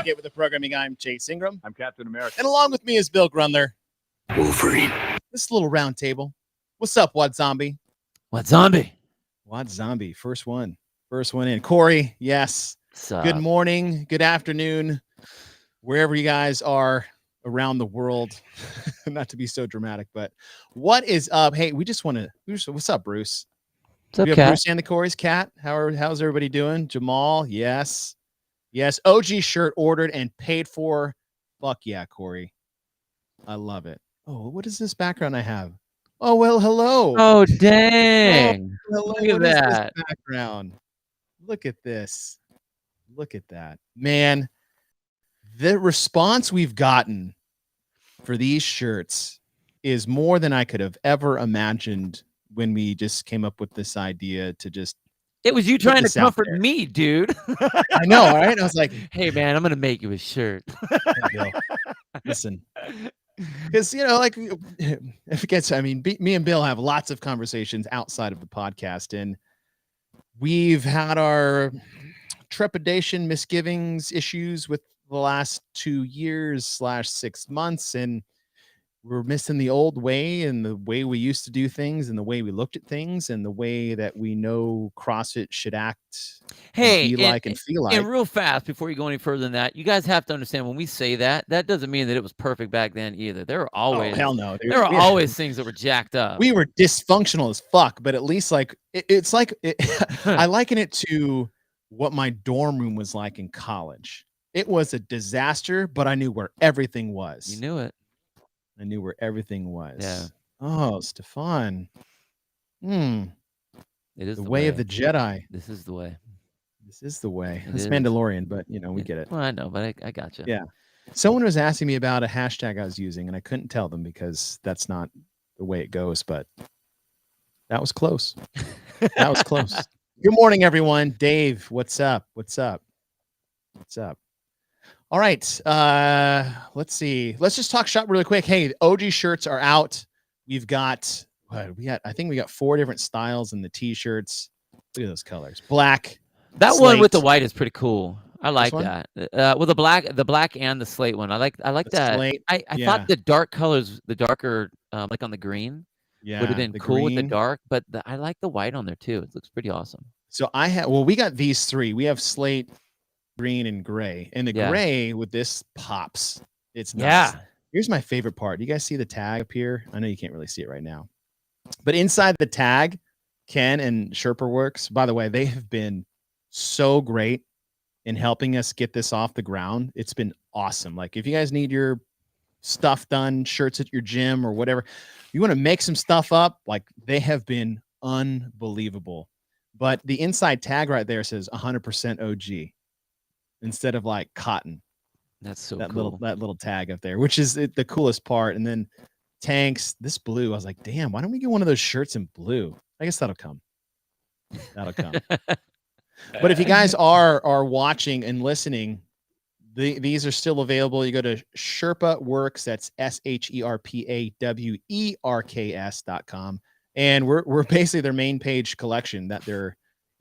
to Get With The Programming. I'm Chase Ingram. I'm Captain America. And along with me is Bill Grundler. Wolverine. This little round table. What's up, What Zombie? What zombie? What Zombie? First one in. Corey, yes. Good morning, good afternoon, wherever you guys are around the world. Not to be so dramatic, but what is up? Hey, what's up, Bruce? What's up, we have Kat? Bruce and the Corey's. Cat, how's everybody doing? Jamal, yes. OG shirt ordered and paid for. Fuck yeah, Corey. I love it. Oh, what is this background I have? Oh, well, hello. Oh, dang. Hello. Look at What is that. this background? Look at this. Look at that. Man, the response we've gotten for these shirts is more than I could have ever imagined when we just came up with this idea to just. It was you trying to comfort me, dude. I know, all right? I was like, hey, man, I'm going to make you a shirt. Listen. Because, like, if it gets, me and Bill have lots of conversations outside of the podcast, and we've had our trepidation, misgivings, issues with the last 2 years / 6 months, and we're missing the old way and the way we used to do things and the way we looked at things and the way that we know CrossFit should act, be like and feel like. And real fast, before you go any further than that, you guys have to understand when we say that doesn't mean that it was perfect back then either. There were always hell no. There were always things that were jacked up. We were dysfunctional as fuck, but at least I liken it to what my dorm room was like in college. It was a disaster, but I knew where everything was. You knew it. I knew where everything was. Yeah. Oh, Stefan. It is the way of the Jedi. This is the way. This is the way. It's Mandalorian, but we get it. Well, I know, but I got you. Yeah. Someone was asking me about a hashtag I was using, and I couldn't tell them because that's not the way it goes, but that was close. That was close. Good morning, everyone. Dave, what's up? What's up? All right. Let's see. Let's just talk shop really quick. Hey, OG shirts are out. We've got I think we got 4 different styles in the t-shirts. Look at those colors. Black. That slate. one with the white is pretty cool. I like that. Well, the black and the slate one. I like that. Slate, I thought the dark colors, the darker, like on the green, would have been cool with the dark, but I like the white on there too. It looks pretty awesome. So we got these 3. We have slate, green, and gray. And the gray with this pops. It's nice. Yeah. Here's my favorite part. Do you guys see the tag up here? I know you can't really see it right now. But inside the tag, Ken and Sherpa Works, by the way, they have been so great in helping us get this off the ground. It's been awesome. Like, if you guys need your stuff done, shirts at your gym or whatever, you want to make some stuff up, like, they have been unbelievable. But the inside tag right there says 100% OG instead of like cotton. That's so cool. That little tag up there, which is the coolest part. And then tanks, this blue, I was like, damn, why don't we get one of those shirts in blue? I guess that'll come. But if you guys are watching and listening, these are still available. You go to Sherpa Works, that's SherpaWeRks.com, and we're basically their main page collection that they're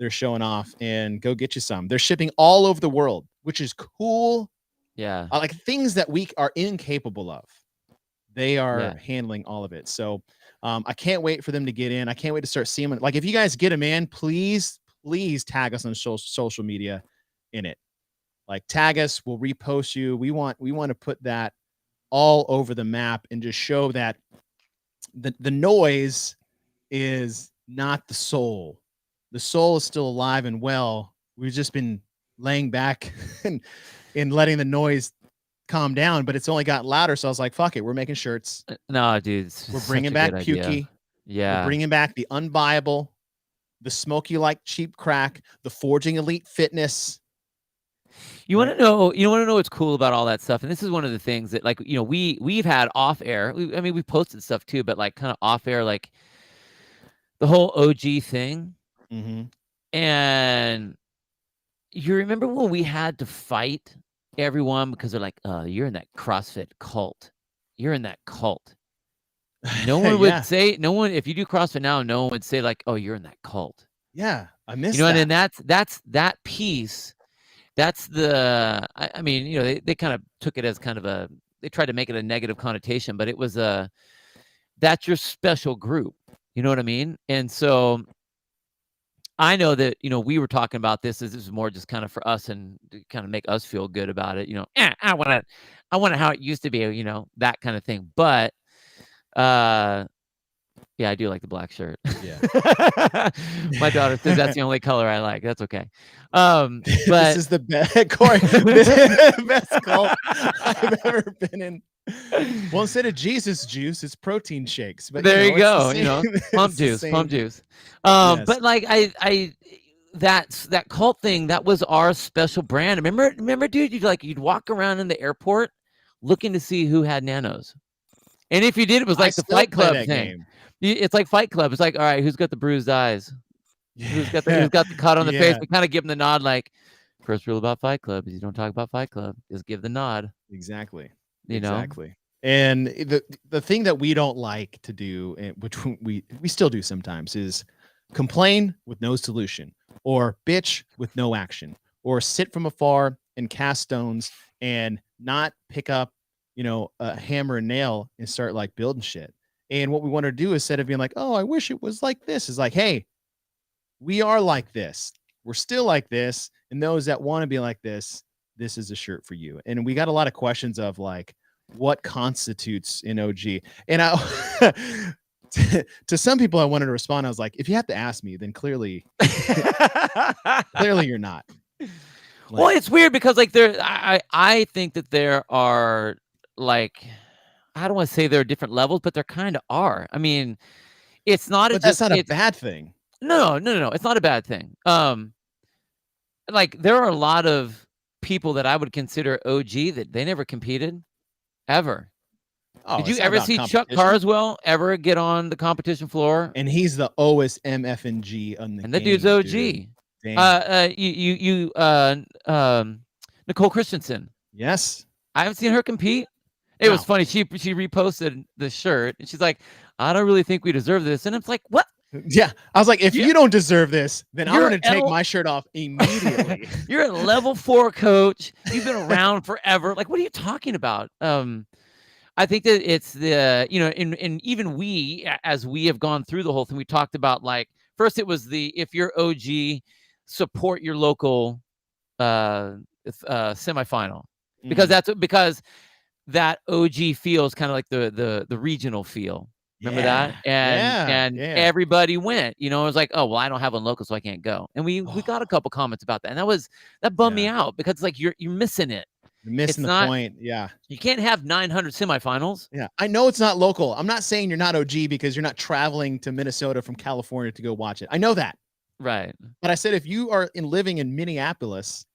showing off, and go get you some. They're shipping all over the world, which is cool. Yeah. Like things that we are incapable of. They are handling all of it. So I can't wait for them to get in. I can't wait to start seeing them. Like, if you guys get them in, please tag us on social media in it. Like, tag us, we'll repost you. We want to put that all over the map and just show that the noise is not the soul. The soul is still alive and well. We've just been laying back and letting the noise calm down, but it's only got louder. So I was like, fuck it, we're making shirts. No, dude, we're bringing back Pukey. Yeah, we're bringing back the Unbuyable, the Smoky Like Cheap Crack, the Forging Elite Fitness. You want to know what's cool about all that stuff? And this is one of the things that, like, we've had off air. We've posted stuff too, but like kind of off air, like the whole OG thing. Mm-hmm. And you remember when we had to fight everyone because they're like, you're in that CrossFit cult. You're in that cult. No one would say, if you do CrossFit now, no one would say like, oh, you're in that cult. Yeah, I missed that. And that's that piece That's the, I mean, you know, they kind of took it as kind of a, they tried to make it a negative connotation, but it was that's your special group. You know what I mean? And so I know that, you know, we were talking about this as this is more just kind of for us and to kind of make us feel good about it. You know, I want it how it used to be, you know, that kind of thing. But yeah, I do like the black shirt. Yeah. My daughter says that's the only color I like. That's okay. This But is the best, Corey, the best cult I've ever been in. Well, instead of Jesus juice, it's protein shakes. But there you it's the go. same- You know, it's pump the juice, pump same. juice. Yes. But like that cult thing, that was our special brand. Remember, dude, you'd walk around in the airport looking to see who had nanos. And if you did, it was I like the still Fight play Club that thing. game. It's like Fight Club. It's like, all right, who's got the bruised eyes? Who's got the cut on the face? We kind of give them the nod, like, first rule about Fight Club is you don't talk about Fight Club. Just give the nod. Exactly. You know? Exactly. And the thing that we don't like to do, which we still do sometimes, is complain with no solution, or bitch with no action, or sit from afar and cast stones and not pick up, you know, a hammer and nail and start like building shit. And what we want to do, instead of being like, oh, I wish it was like this, is like, hey, we are like this. We're still like this. And those that want to be like this is a shirt for you. And we got a lot of questions of like, what constitutes an OG? And I, to some people, I wanted to respond. I was like, if you have to ask me, then clearly you're not. Well, it's weird because like I think that there are like, I don't want to say there are different levels, but there kind of are. I mean, it's not But that's not a bad thing. No, it's not a bad thing. Like there are a lot of people that I would consider OG that they never competed ever. Oh, did you ever see Chuck Carswell ever get on the competition floor? And he's the OSMFNG on the and the dude's OG. Nicole Christensen. Yes. I haven't seen her compete. It was funny. She reposted the shirt and she's like, I don't really think we deserve this. And it's like, what? Yeah. I was like, if you don't deserve this, then I'm going to take my shirt off immediately. You're a level 4 coach. You've been around forever. Like, what are you talking about? I think that it's the, you know, and even we, as we have gone through the whole thing, we talked about like, first it was the, if you're OG, support your local semifinal, because because that OG feels kind of like the regional feel. Remember that? And everybody went, you know, it was like, oh, well, I don't have one local, so I can't go. And we got a couple comments about that. And that bummed me out because it's like, you're missing it. You're missing the point. Yeah. You can't have 900 semifinals. Yeah. I know it's not local. I'm not saying you're not OG because you're not traveling to Minnesota from California to go watch it. I know that. Right. But I said, if you are living in Minneapolis,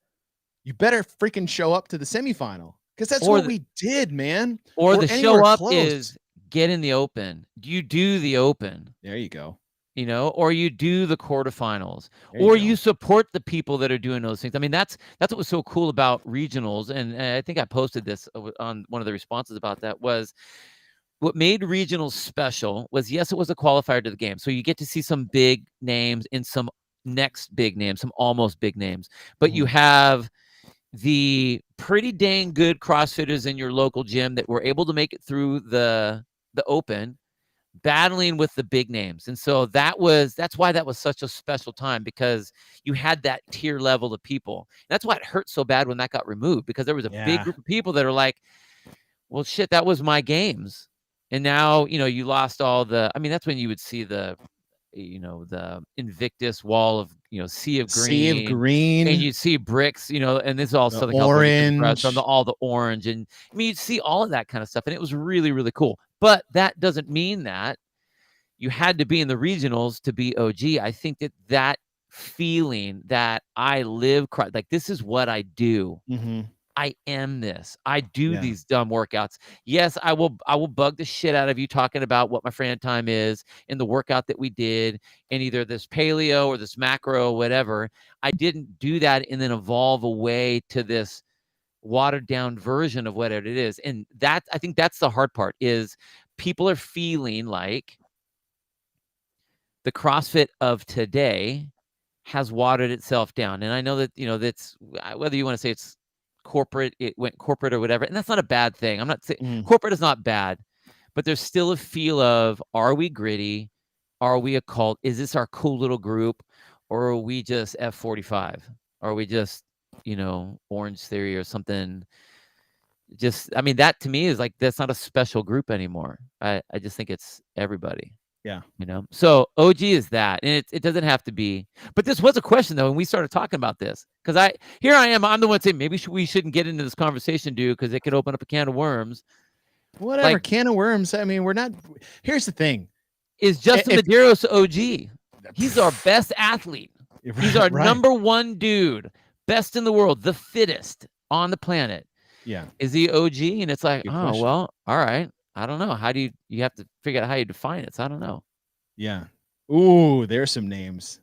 you better freaking show up to the semifinal, because that's what we did, man. Or the show up is get in the open. You do the open. There you go. You know, or you do the quarterfinals, or you support the people that are doing those things. I mean, that's what was so cool about regionals. And I think I posted this on one of the responses about that, was what made regionals special was, yes, it was a qualifier to the game. So you get to see some big names and some next big names, some almost big names, but you have the pretty dang good CrossFitters in your local gym that were able to make it through the open, battling with the big names. And so that's why that was such a special time, because you had that tier level of people. And that's why it hurt so bad when that got removed, because there was a big group of people that are like, well, shit, that was my games. And now, you know, you lost all the, I mean, that's when you would see the, you know, the Invictus wall of, you know, sea of green, and you see bricks, you know, and this is all Southern California from all the orange. And I mean, you'd see all of that kind of stuff. And it was really, really cool. But that doesn't mean that you had to be in the regionals to be OG. I think that feeling that I live, like, this is what I do. I am this. I do these dumb workouts. Yes, I will bug the shit out of you talking about what my Fran time is and the workout that we did in either this paleo or this macro or whatever. I didn't do that and then evolve away to this watered down version of whatever it is. And that, I think that's the hard part, is people are feeling like the CrossFit of today has watered itself down. And I know that, that's whether you want to say it's corporate, it went corporate or whatever. And that's not a bad thing. I'm not saying corporate is not bad, but there's still a feel of, are we gritty? Are we a cult? Is this our cool little group? Or are we just F45? Are we just, Orange Theory or something? That to me is like, that's not a special group anymore. I just think it's everybody. Yeah. So OG is that, and it doesn't have to be. But this was a question though, and we started talking about this because I'm the one saying maybe we shouldn't get into this conversation, dude, because it could open up a can of worms. Whatever, can of worms. I mean, we're not. Here's the thing: is Justin Medeiros OG? He's our best athlete. He's our number one dude, best in the world, the fittest on the planet. Yeah. Is he OG? And it's like, well, all right. I don't know. How do you have to figure out how you define it? So I don't know. Yeah. Ooh, there's some names.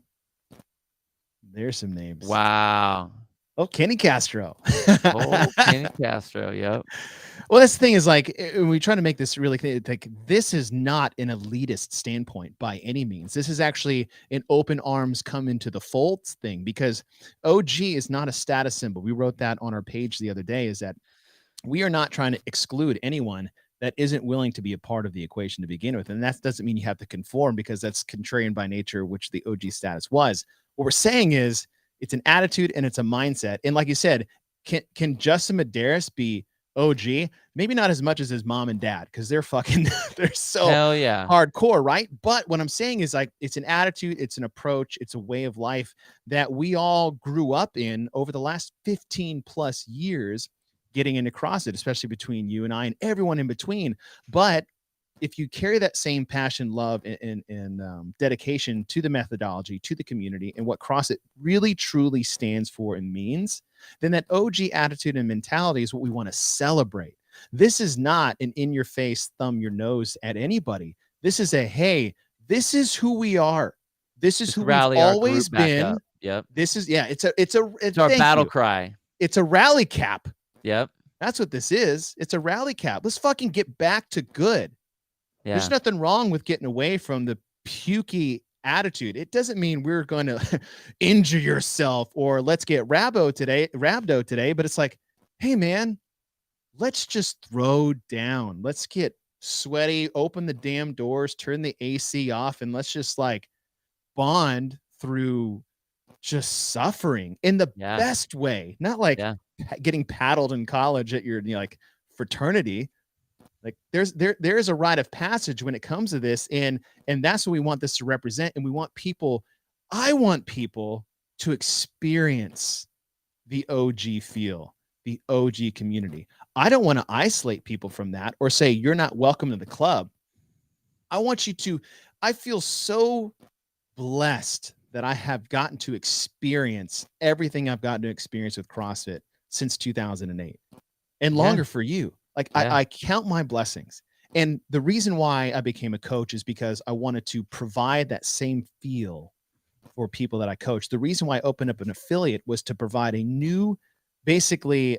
Wow. Oh, Kenny Castro. Kenny Castro. Yep. Well, that's the thing is like, we try to make this really like, this is not an elitist standpoint by any means. This is actually an open arms come into the folds thing, because OG is not a status symbol. We wrote that on our page the other day, is that we are not trying to exclude anyone that isn't willing to be a part of the equation to begin with. And that doesn't mean you have to conform, because that's contrarian by nature, which the OG status was. What we're saying is it's an attitude and it's a mindset. And like you said, can Justin Medeiros be OG? Maybe not as much as his mom and dad, because they're so hell yeah hardcore, right? But what I'm saying is, like, it's an attitude, it's an approach, it's a way of life that we all grew up in over the last 15 plus years, getting into CrossFit, especially between you and I and everyone in between. But if you carry that same passion, love, and dedication to the methodology, to the community, and what CrossFit really truly stands for and means, then that OG attitude and mentality is what we want to celebrate. This is not an in-your-face, thumb your nose at anybody. This is a, hey, this is who we are. This is who we've always been. Yep. This is, it's our battle cry. It's a rally cap. Yep. That's what this is. It's a rally cap. Let's fucking get back to good. Yeah. There's nothing wrong with getting away from the pukey attitude. It doesn't mean we're going to injure yourself or let's get rhabdo today. But it's like, hey man, let's just throw down. Let's get sweaty, open the damn doors, turn the AC off, and let's just like bond through just suffering in the best way. Not like getting paddled in college at your like fraternity. Like there is a rite of passage when it comes to this, and that's what we want this to represent. And I want people to experience the OG feel, the OG community. I don't want to isolate people from that or say you're not welcome to the club. I want you to. I feel so blessed that I have gotten to experience everything I've gotten to experience with CrossFit since 2008 and longer for you. Like I count my blessings. And the reason why I became a coach is because I wanted to provide that same feel for people that I coach. The reason why I opened up an affiliate was to provide a new, basically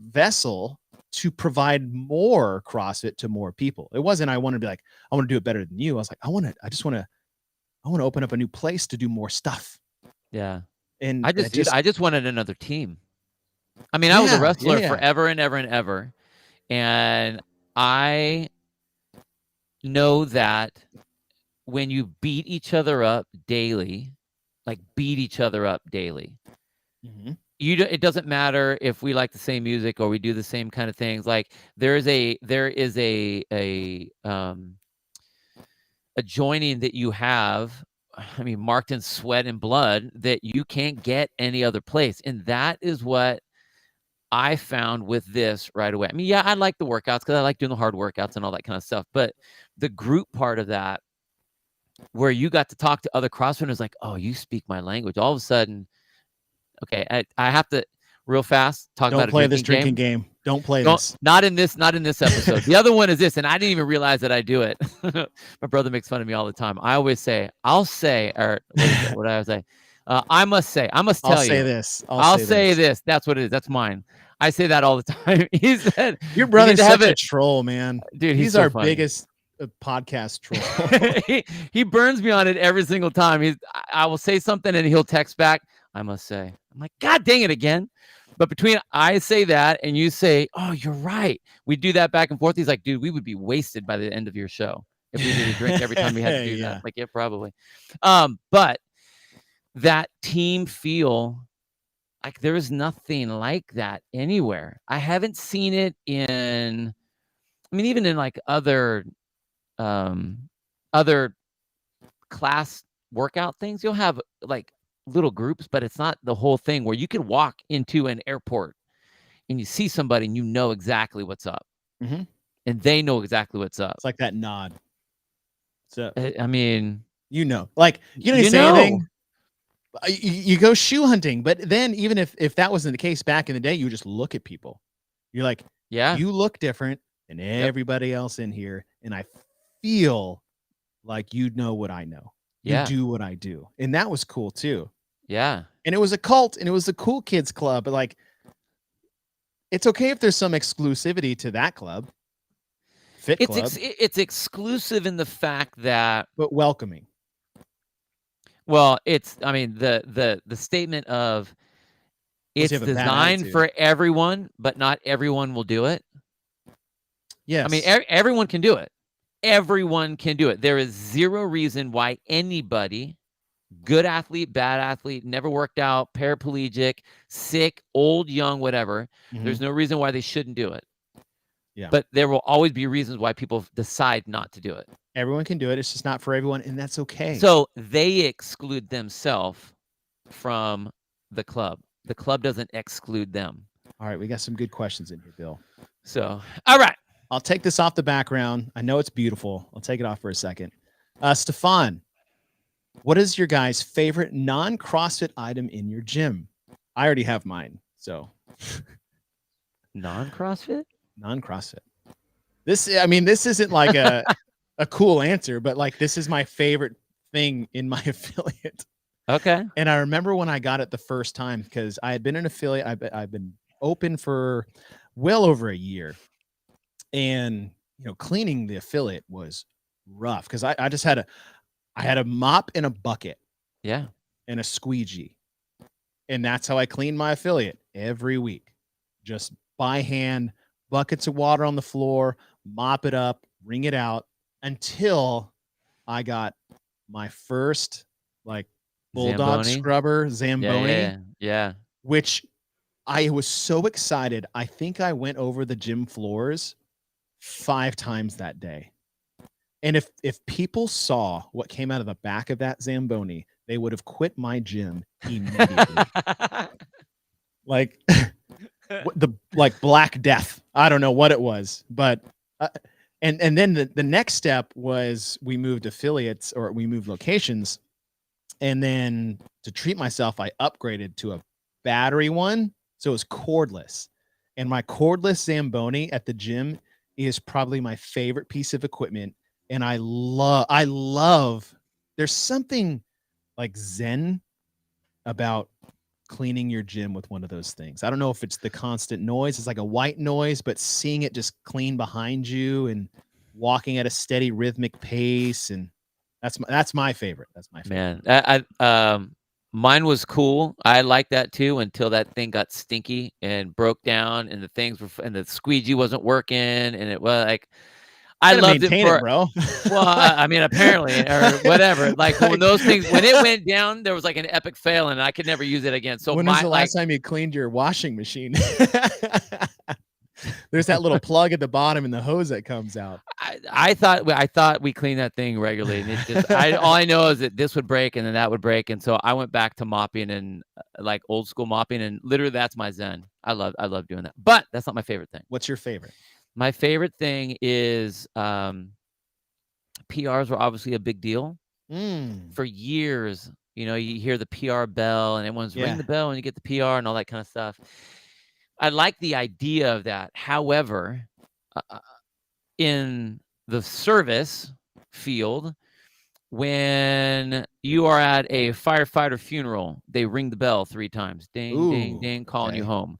vessel to provide more CrossFit to more people. It wasn't, I want to be like, I want to do it better than you. I was like, I want to open up a new place to do more stuff. Yeah. And I just wanted another team. I mean, I was a wrestler forever and ever and ever. And I know that when you beat each other up daily, mm-hmm. It doesn't matter if we like the same music or we do the same kind of things. Like there is a joining that you have, I mean, marked in sweat and blood that you can't get any other place. And that is what I found with this right away. I mean, I like the workouts because I like doing the hard workouts and all that kind of stuff. But the group part of that, where you got to talk to other CrossFitters, like, oh, you speak my language. All of a sudden, okay, I have to real fast talk about. Don't play this drinking game. Don't play this. Not in this episode. The other one is this, and I didn't even realize that I do it. My brother makes fun of me all the time. I always say, or what do I say? I must tell you. I'll say this. I'll say this. That's what it is. That's mine. I say that all the time. He said, your brother's such a troll, man. Dude, he's so our funny. biggest. a podcast troll. he burns me on it every single time. I will say something and he'll text back, I must say. I'm like, God dang it again. But between I say that and you say, oh, you're right, we do that back and forth. He's like, dude, we would be wasted by the end of your show if we did a drink every time we had to do that. Like, yeah, probably. But that team feel, like, there is nothing like that anywhere. I haven't seen it in, I mean, even in like other class workout things, you'll have like little groups, but it's not the whole thing where you can walk into an airport and you see somebody and you know exactly what's up. Mm-hmm. And they know exactly what's up. It's like that nod. So I mean, you know, like you don't say anything. You go shoe hunting, but then even if that wasn't the case back in the day, you just look at people. You're like, yeah, you look different than everybody else in here, and I feel like you know what I know. You do what I do, and that was cool too. Yeah, and it was a cult, and it was a cool kids club, but like, it's okay if there's some exclusivity to that club. Fit club. It's exclusive in the fact that, but welcoming. Well, it's, I mean, the statement of it's designed for everyone, but not everyone will do it. Yes. I mean, everyone can do it. Everyone can do it. There is zero reason why anybody, good athlete, bad athlete, never worked out, paraplegic, sick, old, young, whatever, there's no reason why they shouldn't do it. Yeah. But there will always be reasons why people decide not to do it. Everyone can do it. It's just not for everyone, and that's okay. So they exclude themselves from the club. The club doesn't exclude them. All right, we got some good questions in here, Bill. So, all right. I'll take this off the background. I know it's beautiful. I'll take it off for a second. Stefan, what is your guys' favorite non-CrossFit item in your gym? I already have mine, so. Non-CrossFit? Non-CrossFit. This isn't like a cool answer, but like, this is my favorite thing in my affiliate. Okay. And I remember when I got it the first time, because I had been an affiliate. I've been open for well over a year. And, cleaning the affiliate was rough because I just had a mop and a bucket. Yeah. And a squeegee. And that's how I cleaned my affiliate every week. Just by hand, buckets of water on the floor, mop it up, wring it out, until I got my first like bulldog Zamboni? scrubber Zamboni. Yeah. Which I was so excited. I think I went over the gym floors 5 times that day. And if people saw what came out of the back of that Zamboni, they would have quit my gym immediately. Like the Black Death. I don't know what it was, but and then the next step was we moved affiliates, or we moved locations, and then to treat myself, I upgraded to a battery one, so it was cordless. And my cordless Zamboni at the gym is probably my favorite piece of equipment. And I love, there's something like zen about cleaning your gym with one of those things. I don't know if it's the constant noise. It's like a white noise, but seeing it just clean behind you and walking at a steady rhythmic pace. And that's my favorite. That's my favorite. Man, mine was cool. I liked that too, until that thing got stinky and broke down, and the squeegee wasn't working, and it was like, I loved it for, bro. Well, I mean, apparently, or whatever. Like, when those things, when it went down, there was like an epic fail, and I could never use it again. So when was the last time you cleaned your washing machine? There's that little plug at the bottom and the hose that comes out. I thought we cleaned that thing regularly, and it just all I know is that this would break and then that would break, and so I went back to mopping, and like old school mopping, and literally that's my zen. I love doing that, but that's not my favorite thing. What's your favorite? My favorite thing is PRs were obviously a big deal for years. You hear the PR bell, and everyone's ring the bell and you get the PR and all that kind of stuff. I like the idea of that. However, in the service field, when you are at a firefighter funeral, they ring the bell 3 times. Ding, ding, ding, calling you home.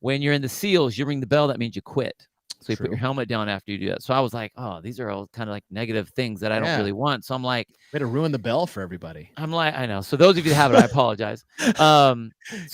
When you're in the SEALs, you ring the bell. That means you quit. So you put your helmet down after you do that. So I was like, oh, these are all kind of like negative things that I don't really want. So I'm like, way to ruin the bell for everybody. I'm like, I know. So those of you that have it, I apologize. So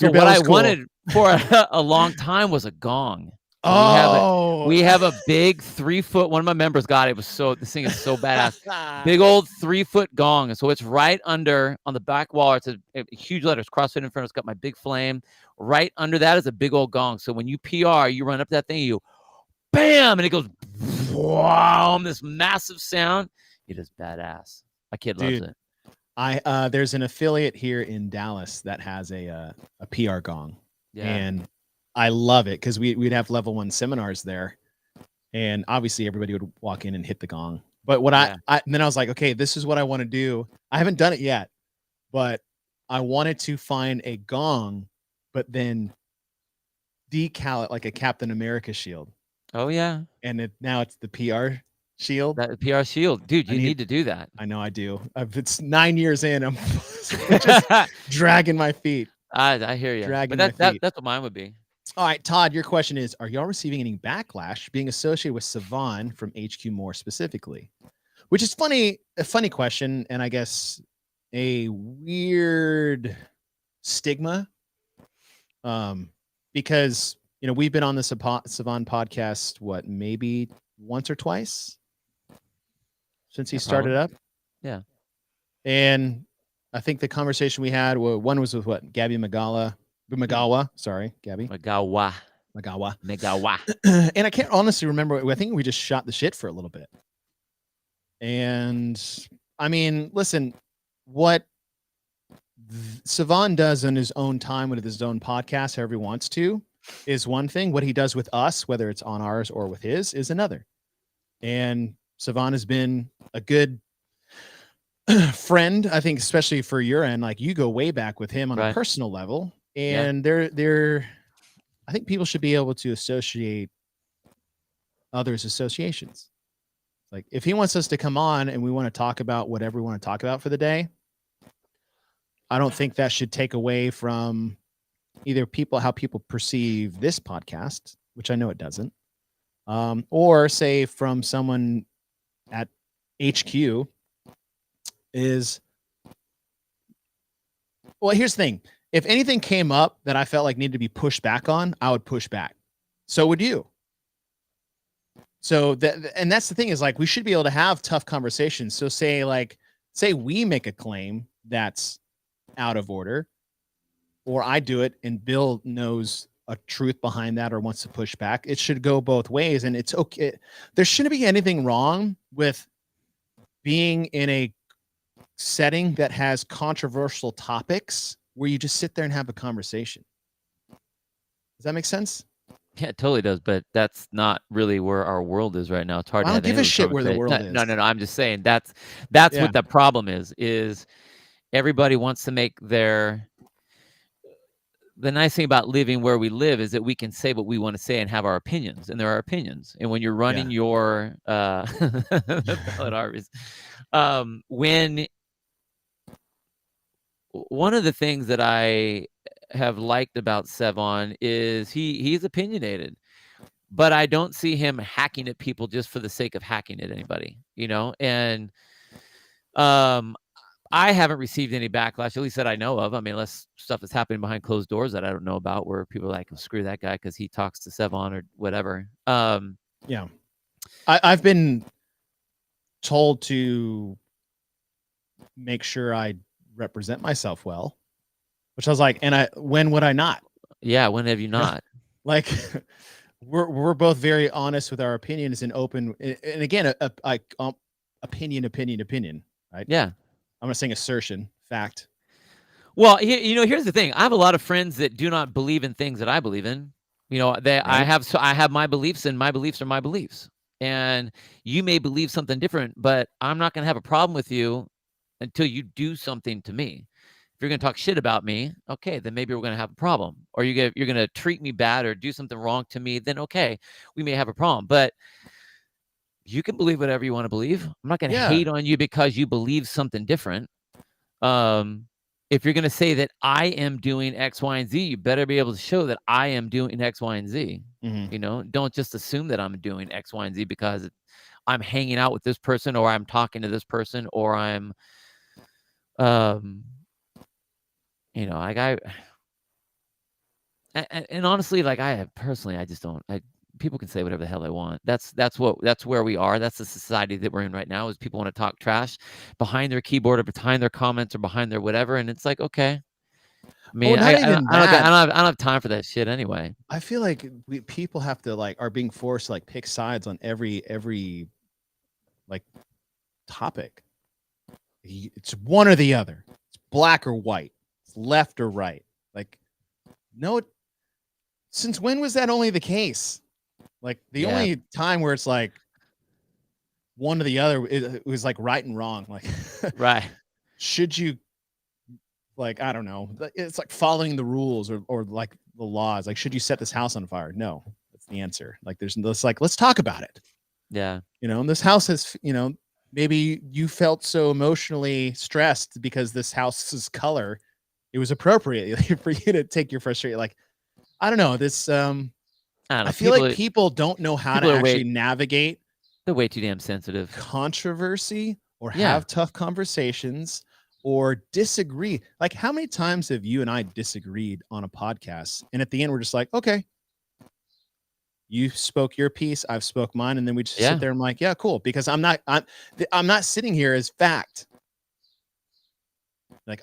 Your what I bell's cool. wanted for a long time was a gong. So we have a big 3-foot. One of my members got it. This thing is so badass. Big old 3-foot gong. And so it's right under on the back wall. It's a huge letters, CrossFit Inferno. It's got my big flame. Right under that is a big old gong. So when you PR, you run up that thing, you bam, and it goes wow, this massive sound. It is badass. My kid loves it. There's an affiliate here in Dallas that has a PR gong, and I love it because we'd have level 1 seminars there, and obviously everybody would walk in and hit the gong. But what and then I was like, okay, this is what I want to do. I haven't done it yet, but I wanted to find a gong, but then decal it like a Captain America shield. Oh yeah, and now it's the PR shield. That PR shield, dude. You need to do that. I know I do. It's 9 years in. I'm just dragging my feet. I hear you. Dragging but my feet. That's what mine would be. All right, Todd. Your question is: are y'all receiving any backlash being associated with Savon from HQ more specifically? Which is funny. A funny question, and I guess a weird stigma. Because we've been on the Savon podcast, maybe once or twice since he started up. Yeah. And I think the conversation we had, one was with Gabby Magawa. Sorry, Gabby. Magawa. And I can't honestly remember. I think we just shot the shit for a little bit. And I mean, listen, what Savon does on his own time with his own podcast, however he wants to, is one thing. What he does with us, whether it's on ours or with his, is another. And Savon has been a good friend, I think, especially for your end. Like, you go way back with him on a personal level, and I think people should be able to associate others' associations. Like, if he wants us to come on and we want to talk about whatever we want to talk about for the day, I don't think that should take away from either how people perceive this podcast, which I know it doesn't, or say from someone at HQ is, well, here's the thing. If anything came up that I felt like needed to be pushed back on, I would push back. So would you. So and that's the thing, is like, we should be able to have tough conversations. So say we make a claim that's out of order, or I do it and Bill knows a truth behind that or wants to push back. It should go both ways, and it's okay. There shouldn't be anything wrong with being in a setting that has controversial topics where you just sit there and have a conversation. Does that make sense? Yeah, it totally does, but that's not really where our world is right now. It's hard to give a shit where the world is. No. I'm just saying that's what the problem is everybody wants to make the nice thing about living where we live is that we can say what we want to say and have our opinions, and there are opinions. And when you're running your ballot harvest, when one of the things that I have liked about Savon is he's opinionated, but I don't see him hacking at people just for the sake of hacking at anybody, and I haven't received any backlash, at least that I know of. I mean, unless stuff is happening behind closed doors that I don't know about, where people are like, oh, screw that guy because he talks to Savon or whatever. Yeah. I've been told to make sure I represent myself well, which I was like, when would I not? Yeah, when have you not? Like, we're both very honest with our opinions and open. And again, opinion, right? Yeah. I'm not saying assertion, fact. Well, here's the thing. I have a lot of friends that do not believe in things that I believe in. I have my beliefs, and my beliefs are my beliefs. And you may believe something different, but I'm not going to have a problem with you until you do something to me. If you're going to talk shit about me, okay, then maybe we're going to have a problem. Or you're going to treat me bad or do something wrong to me, then okay, we may have a problem. But you can believe whatever you want to believe. I'm not going to hate on you because you believe something different. if you're going to say that I am doing X, Y, and Z, you better be able to show that I am doing X, Y, and Z. Don't just assume that I'm doing X, Y, and Z because I'm hanging out with this person, or I'm talking to this person, or I'm, and honestly, like I just don't. People can say whatever the hell they want. That's where we are. That's the society that we're in right now. Is people want to talk trash behind their keyboard or behind their comments or behind their whatever, and it's like, okay. I mean, not even that. I don't have time for that shit anyway. I feel like people have to are being forced to pick sides on every like topic. It's one or the other. It's black or white. It's left or right. No. Since when was that only the case? The only time where it's one or the other, it was right and wrong. Right. Should you I don't know. It's following the rules or the laws. Should you set this house on fire? No, that's the answer. There's this let's talk about it. Yeah. And this house has, maybe you felt so emotionally stressed because this house's color, it was appropriate for you to take your frustration. I don't know. This I feel like people don't know how to actually navigate. They're way too damn sensitive. Controversy or have tough conversations or disagree. How many times have you and I disagreed on a podcast? And at the end, we're just okay, you spoke your piece, I've spoke mine. And then we just sit there and I'm yeah, cool. Because I'm not sitting here as fact.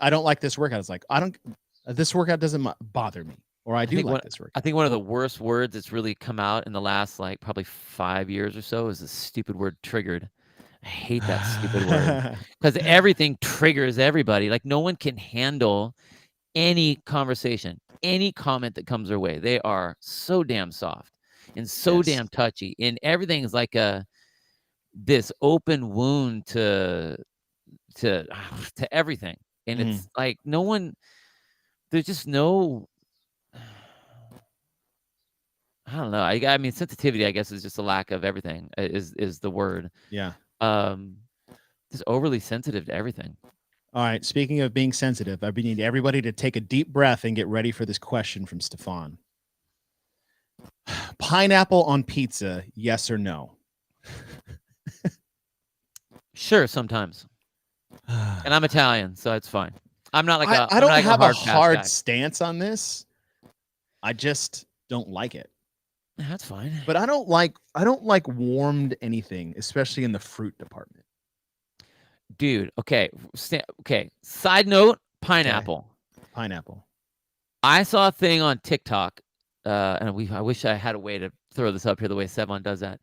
I don't like this workout. It's this workout doesn't bother me. Or I do like this workout. I think one of the worst words that's really come out in the last probably 5 years or so is the stupid word triggered. I hate that stupid word because everything triggers everybody. No one can handle any conversation, any comment that comes their way. They are so damn soft and so damn touchy, and everything is this open wound to everything. And it's no one. There's just no. I don't know. I mean, sensitivity, I guess, is just a lack of everything. Is the word? Yeah. Just overly sensitive to everything. All right. Speaking of being sensitive, I need everybody to take a deep breath and get ready for this question from Stefan. Pineapple on pizza, yes or no? Sure, sometimes. And I'm Italian, so it's fine. I'm not I don't have a hard stance on this. I just don't like it. That's fine. But I don't like warmed anything, especially in the fruit department. Dude, okay. Side note, pineapple. Okay. Pineapple. I saw a thing on TikTok, and I wish I had a way to throw this up here the way Sevon does that.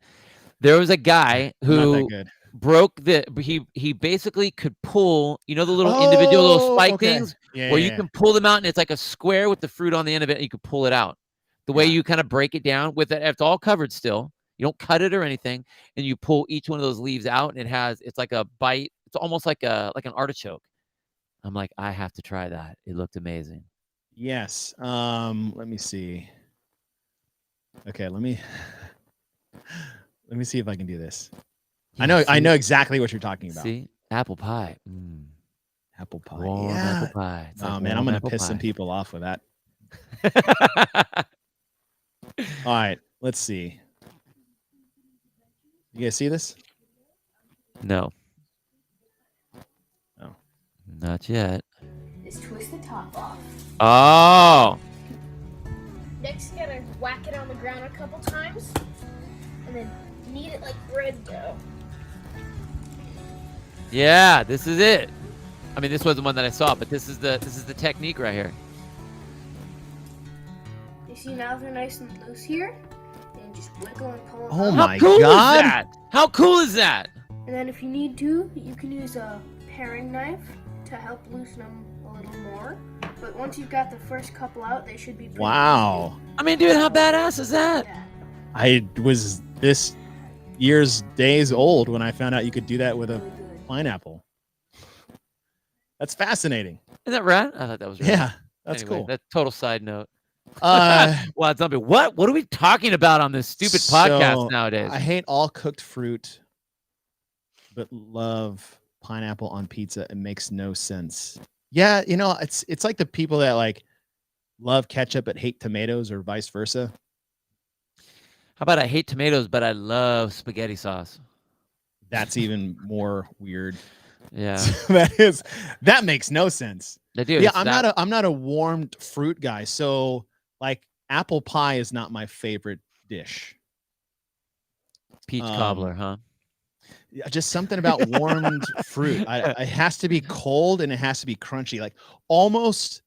There was a guy who broke he basically could pull, the little individual little spike things where you can pull them out, and it's like a square with the fruit on the end of it, and you can pull it out. The way you kind of break it down with it, it's all covered still. You don't cut it or anything, and you pull each one of those leaves out, and it's like a bite. It's almost like an artichoke. I'm like, I have to try that. It looked amazing. Yes. Let me see. Okay, let me see if I can do this. Yeah, I know exactly what you're talking about. See? Apple pie. Apple pie. Warm apple pie. Oh man, I'm gonna piss some people off with that. All right, let's see. You guys see this? No. Oh. Not yet. Just twist the top off. Oh. Next, you gotta whack it on the ground a couple times, and then knead it like bread dough. Yeah, this is it. I mean, this was the one that I saw, but this is the technique right here. You see, now they're nice and loose here, and just wiggle and pull them Oh out. my God! How cool God. Is that? How cool is that? And then if you need to, you can use a paring knife to help loosen them a little more. But once you've got the first couple out, they should be pretty Wow. I mean, dude, how badass is that? Yeah. I was this days old when I found out you could do that with a pineapple. That's fascinating. Isn't that rad? I thought that was rad. Yeah, that's anyway, cool. That's total side note. Well, zombie. What are we talking about on this stupid podcast nowadays? I hate all cooked fruit, but love pineapple on pizza. It makes no sense. Yeah, it's like the people that like love ketchup but hate tomatoes or vice versa. How about I hate tomatoes, but I love spaghetti sauce? That's even more weird. Yeah. That makes no sense. Dude, Yeah, it's that I'm not a warmed fruit guy. So like apple pie is not my favorite dish. peach Um cobbler, huh? yeah, just something about warmed fruit. It has to be cold and it has to be crunchy, like almost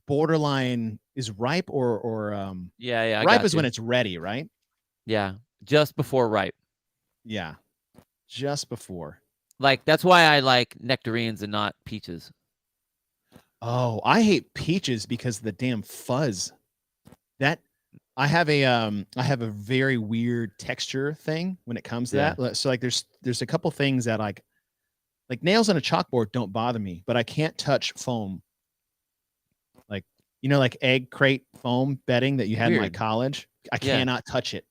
borderline is ripe or Yeah, I ripe got is when you. it's ready, right? Yeah, just before ripe. Yeah, just before. Like, that's why I like nectarines and not peaches. Oh, I hate peaches because of the damn fuzz. That I have a very weird texture thing when it comes to Yeah. that. So like there's a couple things that like nails on a chalkboard don't bother me, but I can't touch foam. Like like egg crate foam bedding that you had in like Weird. college. I Yeah. cannot touch it.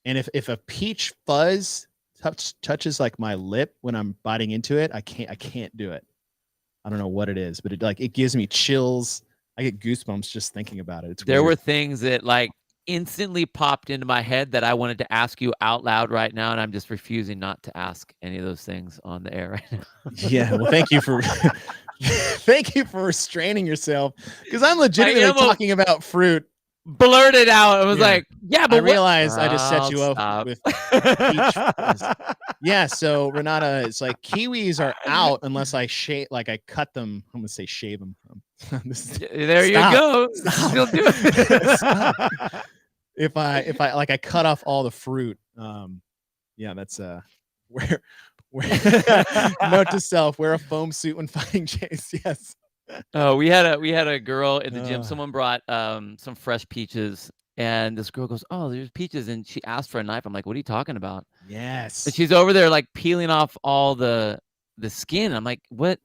And if a peach fuzz touches like my lip when I'm biting into it, I can't do it. I don't know what it is, but it gives me chills. I get goosebumps just thinking about it. It's There were weird. things that like instantly popped into my head that I wanted to ask you out loud right now, and I'm just refusing not to ask any of those things on the air right now. Yeah, well, thank you for thank you for restraining yourself because I'm I legitimately am talking about fruit. blurted out. I was Yeah. like, "Yeah, I but what?" realized I just set Oh, you up stop. with peach fuzz. Yeah, so Renata, it's like kiwis are out unless I like I cut them. I'm gonna say shave them. There you Stop, go. stop, She'll do it. stop. If I like I cut off all the fruit. Yeah, that's where note to self: wear a foam suit when fighting Chase. Yes. Oh, we had a girl at the gym. Uh, Someone brought some fresh peaches, and this girl goes, "Oh, there's peaches," and she asked for a knife. I'm like, "What are you talking about?" But yes. she's over there like peeling off all the skin. I'm like, "What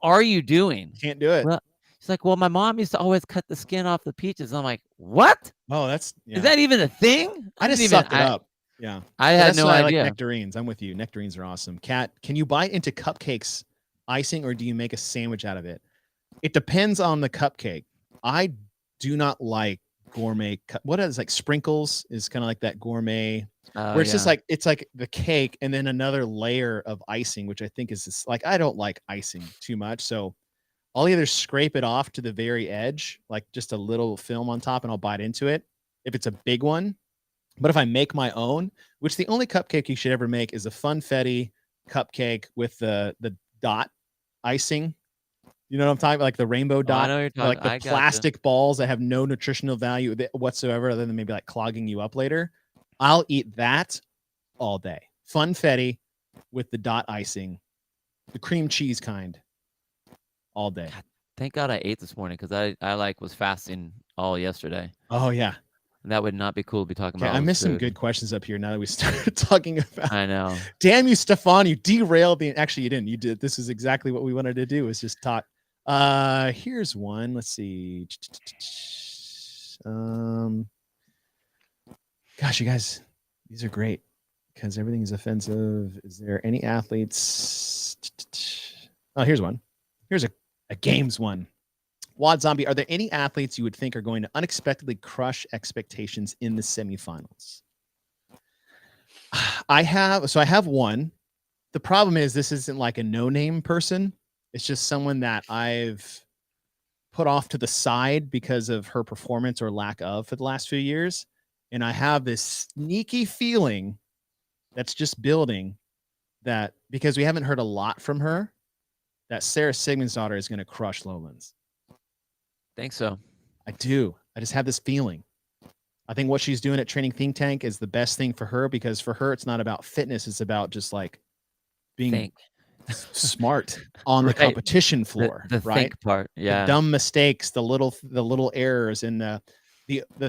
are you doing?" Can't do it. Well, she's like, "Well, my mom used to always cut the skin off the peaches." I'm like, "What? Oh, that's Is yeah. that even a thing?" I just Even sucked it up. Yeah. I But had that's no why I like idea. nectarines. I'm with you. Nectarines are awesome. Kat, can you bite into cupcakes icing or do you make a sandwich out of it? It depends on the cupcake. I do not like gourmet what is like sprinkles is kind of like that gourmet Oh, where it's just yeah. like it's like the cake and then another layer of icing, which I think is just like I don't like icing too much. So I'll either scrape it off to the very edge, like just a little film on top, and I'll bite into it if it's a big one. But if I make my own, which the only cupcake you should ever make is a funfetti cupcake with the dot icing. You know what I'm talking about? Like the rainbow Oh, I dot, know what you're or talking. like the I gotcha. plastic balls that have no nutritional value whatsoever, other than maybe like clogging you up later. I'll eat that all day. Funfetti with the dot icing, the cream cheese kind, all day. God, thank God I ate this morning because I like was fasting all yesterday. Oh yeah. And that would not be cool to be talking Okay, about I all this missed some food. good questions up here now that we started talking about. I know. Damn you, Stefan! You derailed the. Actually, you didn't. You did. This is exactly what we wanted to do. Was just talk. Here's one. Let's see. Gosh, you guys, these are great because everything is offensive. Is there any athletes? Oh, here's one. Here's a games one. Wad Zombie, are there any athletes you would think are going to unexpectedly crush expectations in the semifinals? I have one. The problem is this isn't like a no-name person. It's just someone that I've put off to the side because of her performance or lack of for the last few years. And I have this sneaky feeling that's just building that because we haven't heard a lot from her, that Sarah Sigmundsdottir is going to crush Lowlands. Think so. I do. I just have this feeling. I think what she's doing at Training Think Tank is the best thing for her because for her, it's not about fitness. It's about just like being smart on the competition floor, the right? think part. Yeah. The dumb mistakes, the little errors, and the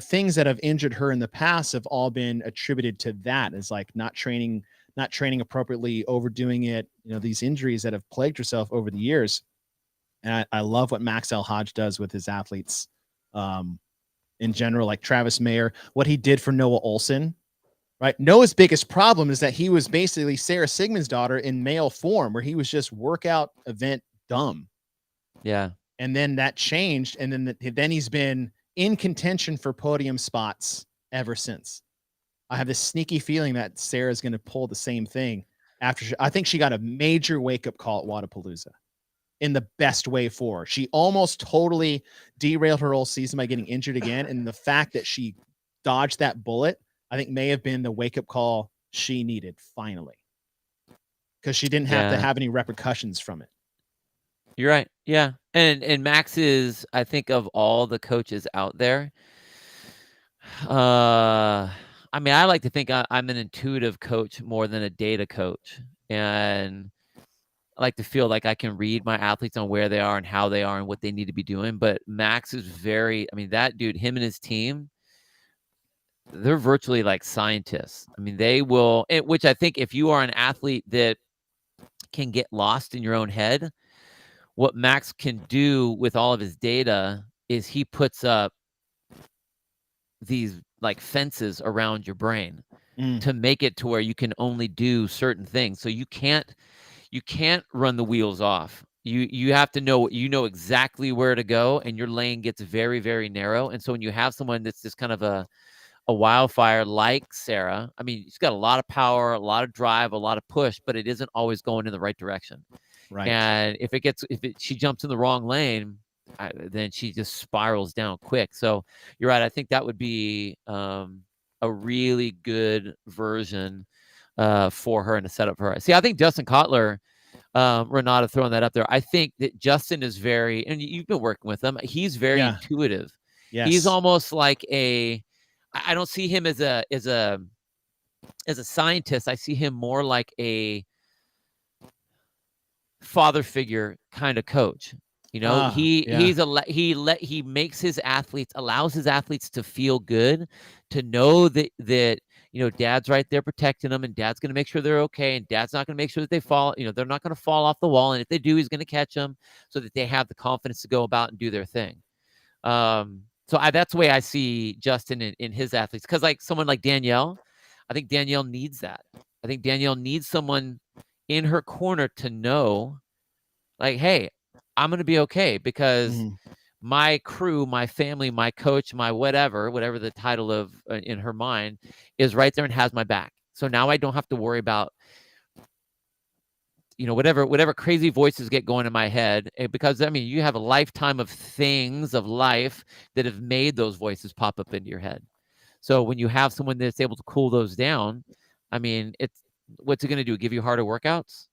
things that have injured her in the past have all been attributed to that. It's like not training appropriately, overdoing it. These injuries that have plagued herself over the years. And I love what Max El Hodge does with his athletes in general, like Travis Mayer, what he did for Noah Olson, right? Noah's biggest problem is that he was basically Sarah Sigmundsdottir in male form, where he was just workout event dumb. Yeah. And then that changed, and then he's been in contention for podium spots ever since. I have this sneaky feeling that Sarah's going to pull the same thing after I think she got a major wake-up call at Wodapalooza in the best way for her. She almost totally derailed her whole season by getting injured again, and the fact that she dodged that bullet, I think may have been the wake-up call she needed finally. Because she didn't have to have any repercussions from it. You're right. Yeah. And Max is, I think, of all the coaches out there, I mean, I like to think I'm an intuitive coach more than a data coach. And I like to feel like I can read my athletes on where they are and how they are and what they need to be doing. But Max is I mean, that dude, him and his team, they're virtually like scientists. I mean, they will, which I think if you are an athlete that can get lost in your own head, what Max can do with all of his data is he puts up these like fences around your brain to make it to where you can only do certain things. So you can't run the wheels off. You have to know exactly where to go, and your lane gets very, very narrow. And so when you have someone that's just kind of a wildfire like Sarah, I mean, she's got a lot of power, a lot of drive, a lot of push, but it isn't always going in the right direction. Right. And if she jumps in the wrong lane, then she just spirals down quick. So you're right. I think that would be a really good version for her and a setup for her. See, I think Justin Kotler, Renata throwing that up there. I think that Justin is and you've been working with him. He's very intuitive. Yes. He's almost like I don't see him as a scientist. I see him more like a father figure kind of coach. You know, he makes his athletes, allows his athletes to feel good, to know that you know, dad's right there protecting them, and dad's going to make sure they're okay, and dad's not going to make sure that they fall, you know, they're not going to fall off the wall, and if they do, he's going to catch them, so that they have the confidence to go about and do their thing. So that's the way I see Justin in his athletes. Because like someone like Danielle, I think Danielle needs that. I think Danielle needs someone in her corner to know, like, hey, I'm going to be okay, because my crew, my family, my coach, my whatever the title of in her mind is right there and has my back. So now I don't have to worry about, you know, whatever crazy voices get going in my head, because I mean, you have a lifetime of things of life that have made those voices pop up into your head. So when you have someone that's able to cool those down, I mean, what's it going to do? Give you harder workouts?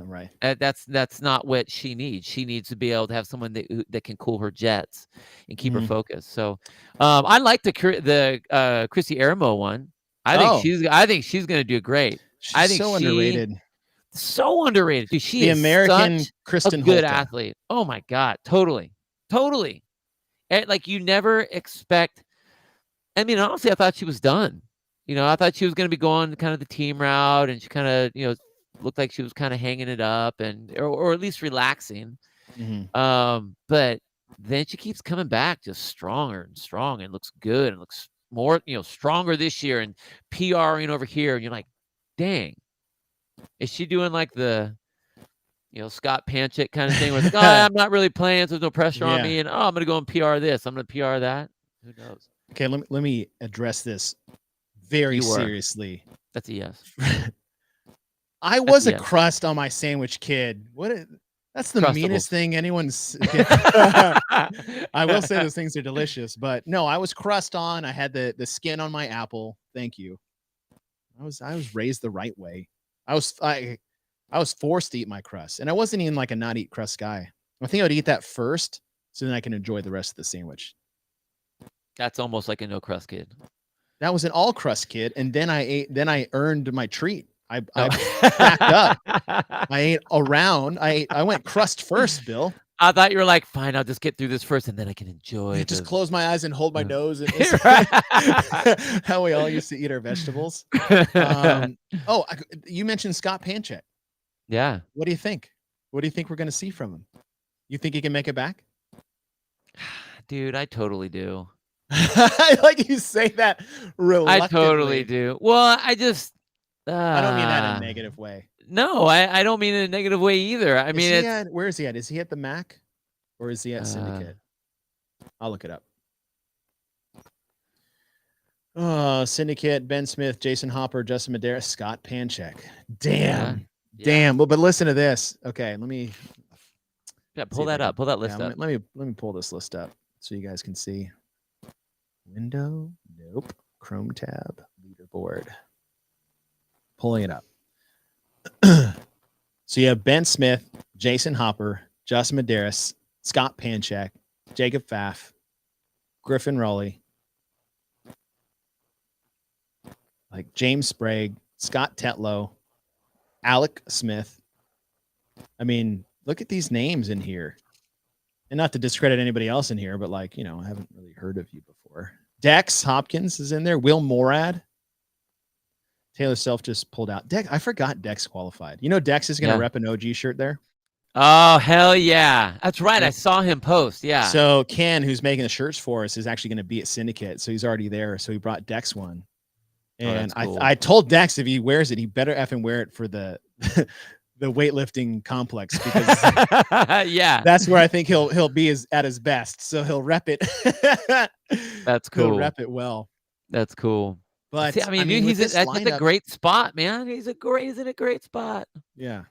Right. That's not what she needs. She needs to be able to have someone that can cool her jets and keep her focused. So I like the Chrissy Aramo one. I think she's going to do great. I think so underrated. So underrated. Dude, she the is American such Kristen a good Holte. athlete. Oh my God, totally. And like, you never expect. I mean, honestly, I thought she was done. You know, I thought she was going to be going kind of the team route, and she kind of, you know, looked like she was kind of hanging it up, or at least relaxing. But then she keeps coming back just stronger and strong, and looks good, and looks more, you know, stronger this year, and PRing over here, and you're like, dang. Is she doing like the, you know, Scott Panchik kind of thing where it's like, oh, I'm not really playing, so there's no pressure on me, and I'm going to go and PR this, I'm going to PR that? Who knows? Okay, let me address this very seriously. That's a yes. I was a crust on my sandwich kid. That's the meanest thing anyone's. I will say those things are delicious, but no, I was crust on. I had the skin on my apple. Thank you. I was raised the right way. I was forced to eat my crust, and I wasn't even like a not eat crust guy. I think I would eat that first, so then I can enjoy the rest of the sandwich. That's almost like a no crust kid. That was an all crust kid, and then I earned my treat. I backed up. I ate around. I went crust first, Bill. I thought you were like, fine, I'll just get through this first, and then I can enjoy. I just close my eyes and hold my nose. And how we all used to eat our vegetables. You mentioned Scott Panchik. Yeah. What do you think? What do you think we're going to see from him? You think he can make it back? Dude, I totally do. I like you say that reluctantly. I totally do. Well, I just... I don't mean that in a negative way. No, I don't mean in a negative way either. I mean, where is he at? Is he at the MAC? or is he at Syndicate? I'll look it up. Syndicate, Ben Smith, Jason Hopper, Justin Medeiros, Scott Panchek. Damn. Damn. Well, but listen to this. Okay, let me pull that up. Pull that list up. Let me pull this list up so you guys can see. Window, nope. Chrome tab, leaderboard. Pulling it up. So you have Ben Smith, Jason Hopper, Justin Medeiros, Scott Panchek, Jacob Pfaff, Griffin Rowley, like James Sprague, Scott Tetlow, Alec Smith. I mean, look at these names in here. And not to discredit anybody else in here, but like, I haven't really heard of you before. Dex Hopkins is in there. Will Morad. Taylor Self just pulled out. Dex, I forgot Dex qualified. Dex is going to rep an OG shirt there. Oh, hell yeah. That's right. Yep. I saw him post. Yeah. So Ken, who's making the shirts for us, is actually going to be at Syndicate. So he's already there. So he brought Dex one. And cool. I told Dex if he wears it, he better effing wear it for the weightlifting complex, because that's where I think he'll be at his best. So he'll rep it. That's cool. He'll rep it well. That's cool. But see, I mean dude, that's a great spot, man. He's in a great spot. Yeah.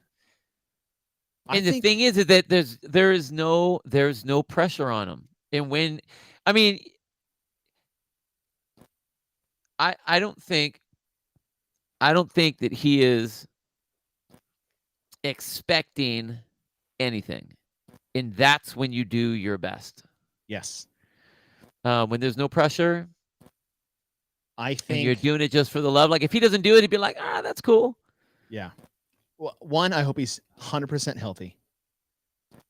And the thing is that there's no pressure on him. And when, I mean, I don't think that he is expecting anything. And that's when you do your best. Yes. When there's no pressure, I think you're doing it just for the love. Like if he doesn't do it, he'd be like, that's cool. Yeah. Well, one, I hope he's 100% healthy.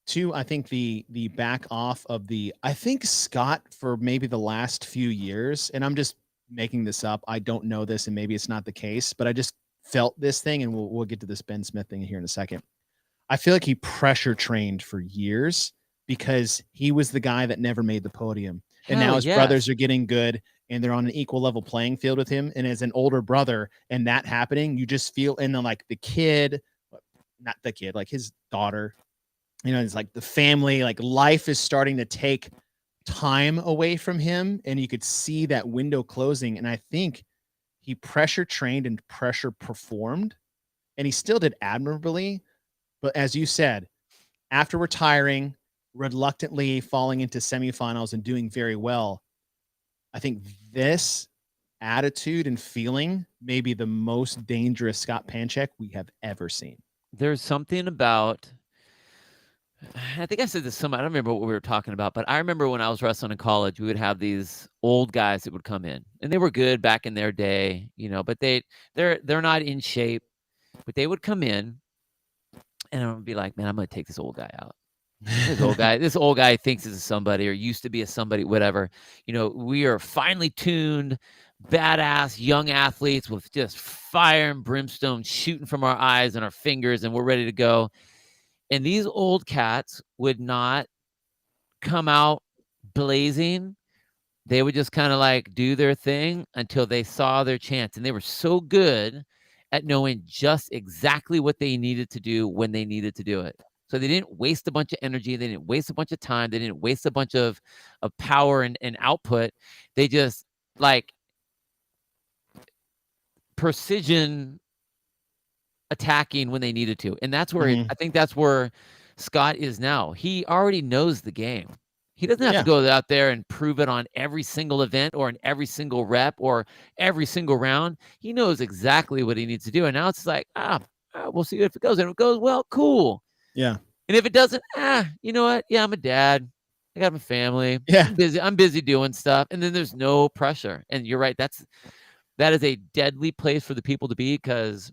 Two, I think the back off of I think Scott, for maybe the last few years, and I'm just making this up, I don't know this, and maybe it's not the case, but I just felt this thing, and we'll get to this Ben Smith thing here in a second. I feel like he pressure trained for years because he was the guy that never made the podium. And now his brothers are getting good, and they're on an equal level playing field with him. And as an older brother, and that happening, you just feel, and then like the kid, not the kid, like his daughter, it's like the family, like life is starting to take time away from him, and you could see that window closing. And I think he pressure trained and pressure performed, and he still did admirably. But as you said, after retiring, reluctantly falling into semifinals and doing very well, I think this attitude and feeling may be the most dangerous Scott Panchek we have ever seen. There's something about, I think I said this I don't remember what we were talking about, but I remember when I was wrestling in college, we would have these old guys that would come in, and they were good back in their day, but they're not in shape, but they would come in, and I would be like, man, I'm going to take this old guy out. This old guy thinks he's a somebody, or used to be a somebody, whatever. We are finely tuned, badass young athletes with just fire and brimstone shooting from our eyes and our fingers, and we're ready to go. And these old cats would not come out blazing. They would just kind of like do their thing until they saw their chance. And they were so good at knowing just exactly what they needed to do when they needed to do it. So they didn't waste a bunch of energy. They didn't waste a bunch of time. They didn't waste a bunch of power and output. They just like precision attacking when they needed to. And that's where I think that's where Scott is now. He already knows the game. He doesn't have to go out there and prove it on every single event or in every single rep or every single round. He knows exactly what he needs to do. And now it's like, we'll see if it goes. And if it goes well, cool. Yeah. And if it doesn't, you know what? Yeah, I'm a dad. I got my family. Yeah. I'm busy doing stuff. And then there's no pressure. And you're right. That is a deadly place for the people to be, because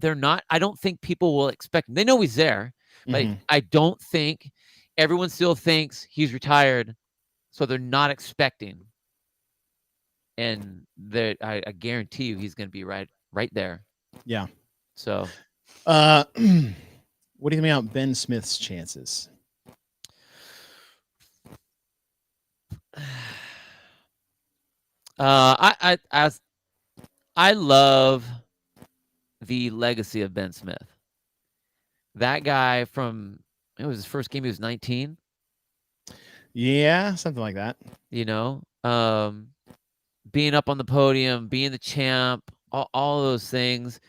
I don't think people will expect him. They know he's there, but I don't think everyone still thinks he's retired. So they're not expecting. And I guarantee you he's going to be right there. Yeah. So, what do you think about Ben Smith's chances? I love the legacy of Ben Smith. That guy it was his first game. He was 19. Yeah, something like that. You know, being up on the podium, being the champ, all those things.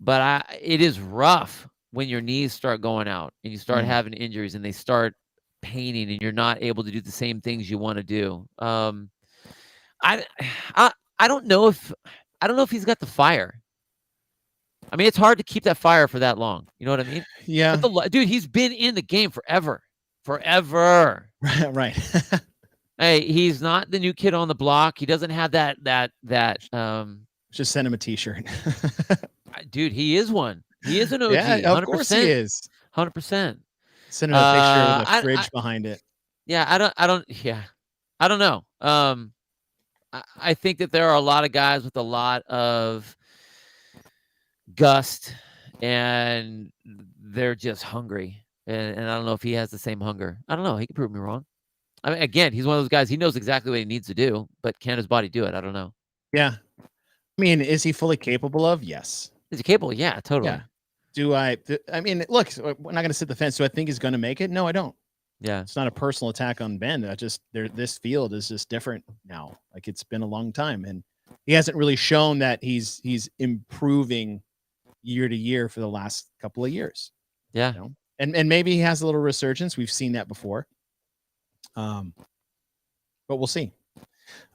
But it is rough when your knees start going out and you start having injuries and they start paining and you're not able to do the same things you want to do. I, I don't know if he's got the fire. I mean, it's hard to keep that fire for that long. You know what I mean? Yeah. But dude, he's been in the game forever. Right. Hey, he's not the new kid on the block. He doesn't have that. Just send him a T-shirt. Dude, he is one. He is an OG. Yeah, of course he is. 100%. Send him a picture with a fridge behind it. Yeah, I don't know. I think that there are a lot of guys with a lot of gust, and they're just hungry. And I don't know if he has the same hunger. I don't know. He could prove me wrong. I mean, again, he's one of those guys. He knows exactly what he needs to do, but can his body do it? I don't know. Yeah. I mean, is he fully capable of? Yes. Is he capable? Yeah, totally. Yeah. I mean, look, we're not going to sit the fence. Do I think he's going to make it? No, I don't. Yeah. It's not a personal attack on Ben. This field is just different now. Like, it's been a long time, and he hasn't really shown that he's improving year to year for the last couple of years. Yeah. You know? And maybe he has a little resurgence. We've seen that before. But we'll see.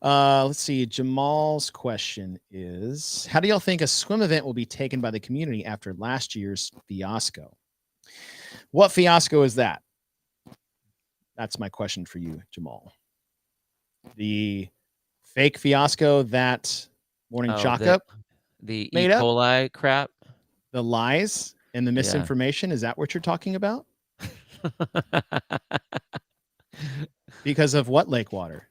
Let's see. Jamal's question is, how do y'all think a swim event will be taken by the community after last year's fiasco? What fiasco is that? That's my question for you, Jamal. The fake fiasco that Morning Chalk Up the made E. coli crap, the lies and the misinformation. Is that what you're talking about? Because of what lake water?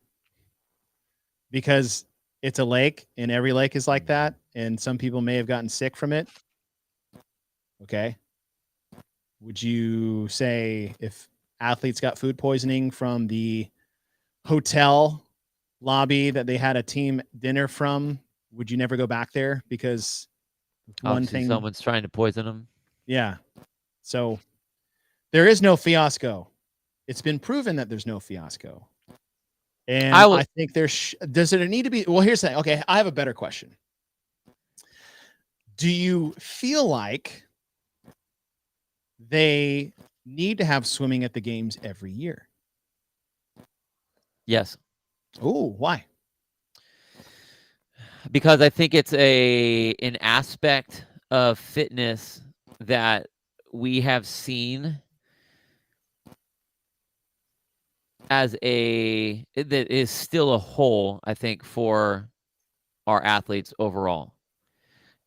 Because it's a lake and every lake is like that, and some people may have gotten sick from it. Okay. Would you say if athletes got food poisoning from the hotel lobby that they had a team dinner from, would you never go back there because one thing someone's trying to poison them? Yeah. So there is no fiasco. It's been proven that there's no fiasco. And I think does it need to be? Well, here's the thing. Okay, I have a better question. Do you feel like they need to have swimming at the games every year? Yes. Oh, why? Because I think it's an aspect of fitness that we have seen as that is still a hole, I think, for our athletes overall.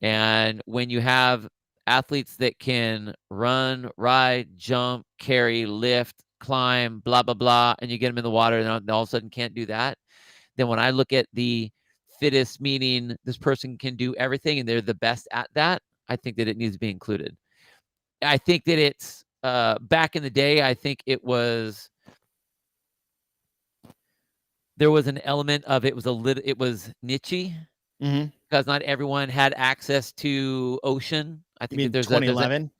And when you have athletes that can run, ride, jump, carry, lift, climb, blah, blah, blah, and you get them in the water and all of a sudden can't do that, then when I look at the fittest, meaning this person can do everything and they're the best at that, I think that it needs to be included. I think that it's back in the day, I think it was there was an element of it was niche-y because not everyone had access to ocean. I think that there's 2011.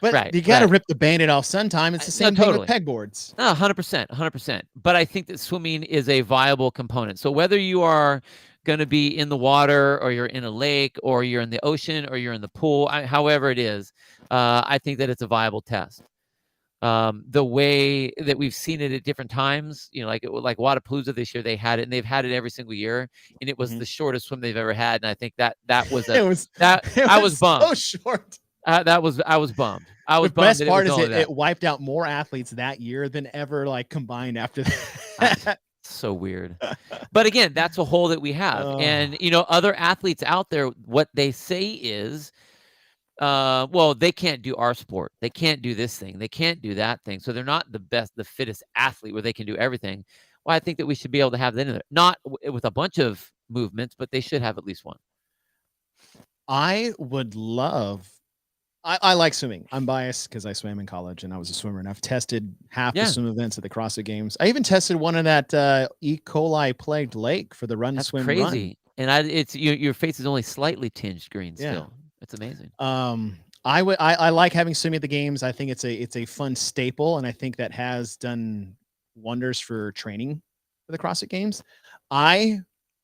But you got to rip the Band-Aid off sometime. It's the same thing with pegboards. No, 100%. But I think that swimming is a viable component. So whether you are going to be in the water or you're in a lake or you're in the ocean or you're in the pool, however it is, I think that it's a viable test. The way that we've seen it at different times, like Wadapalooza this year, they had it and they've had it every single year, and it was the shortest swim they've ever had. And I think that was I was bummed. So short. I was bummed. The best part is it wiped out more athletes that year than ever combined after that. So weird. But again, that's a hole that we have. And other athletes out there, what they say is, well, they can't do our sport. They can't do this thing. They can't do that thing. So they're not the fittest athlete where they can do everything. Well, I think that we should be able to have that in there. Not with a bunch of movements, but they should have at least one. I would love. I like swimming. I'm biased because I swam in college and I was a swimmer, and I've tested half the swim events at the CrossFit Games. I even tested one in that E. coli plagued lake for the run, swim, run. That's crazy. And it's your face is only slightly tinged green still. It's amazing. I like having swimming at the games. I think it's a fun staple, and I think that has done wonders for training for the CrossFit Games. I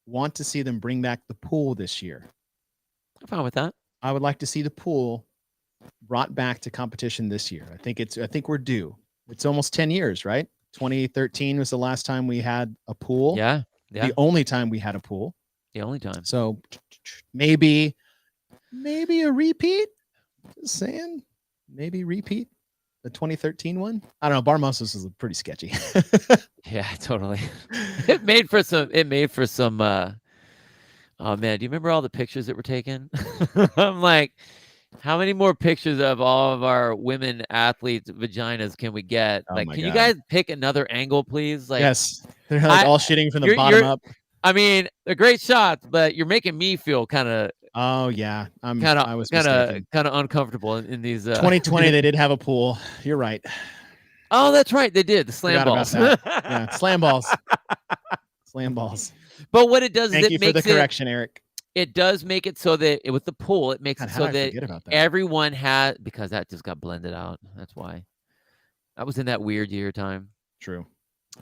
want to see them bring back the pool this year. I'm fine with that. I would like to see the pool brought back to competition this year. I think we're due. It's almost 10 years, right? 2013 was the last time we had a pool. Yeah. The only time we had a pool. The only time. So maybe a repeat. Just saying, maybe repeat the 2013 one. I don't know. Bar muscles is pretty sketchy. Yeah, totally. It made for some. Oh man, do you remember all the pictures that were taken? I'm like, how many more pictures of all of our women athletes' vaginas can we get? Oh Like, my can you God. guys pick another angle, please? Like, yes, they're like all shitting from the bottom up. I mean, they're great shots, but you're making me feel kind of. Oh yeah, I was kind mistaken. of uncomfortable in these. 2020, they did have a pool. You're right. Oh, that's right, they did the slam Forgot balls. about that. Yeah, slam balls. Slam balls. But what it does Thank is you for the correction, Eric. It does make it so that with the pool, it makes God, it how so did I that forget about that? everyone has, because that just got blended out. That's why. I was in that weird year time. True.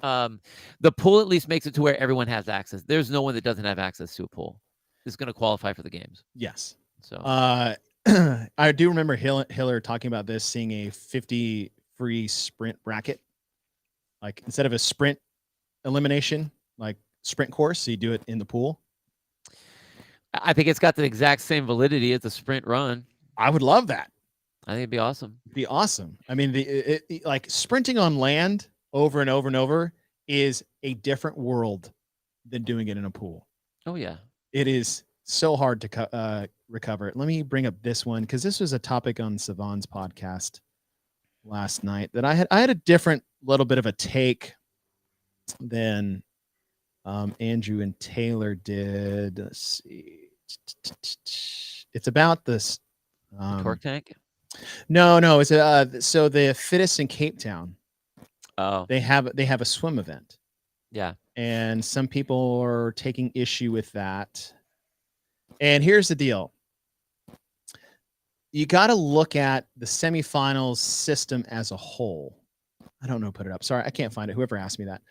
The pool at least makes it to where everyone has access. There's no one that doesn't have access to a pool. Is going to qualify for the games. Yes. So I do remember Hiller talking about this, seeing a 50 free sprint bracket. Like instead of a sprint elimination, like sprint course, so you do it in the pool. I think it's got the exact same validity as a sprint run. I would love that. I think it'd be awesome. Be awesome. I mean, like sprinting on land over and over and over is a different world than doing it in a pool. Oh yeah. It is so hard to recover. Let me bring up this one because this was a topic on Savon's podcast last night that I had a different little bit of a take than Andrew and Taylor did. Let's see. It's about this torque tank. No, it's so the fittest in Cape Town. Oh, they have a swim event. Yeah, and some people are taking issue with that. And here's the deal: you got to look at the semifinals system as a whole. I don't know. Put it up. Sorry, I can't find it. Whoever asked me that.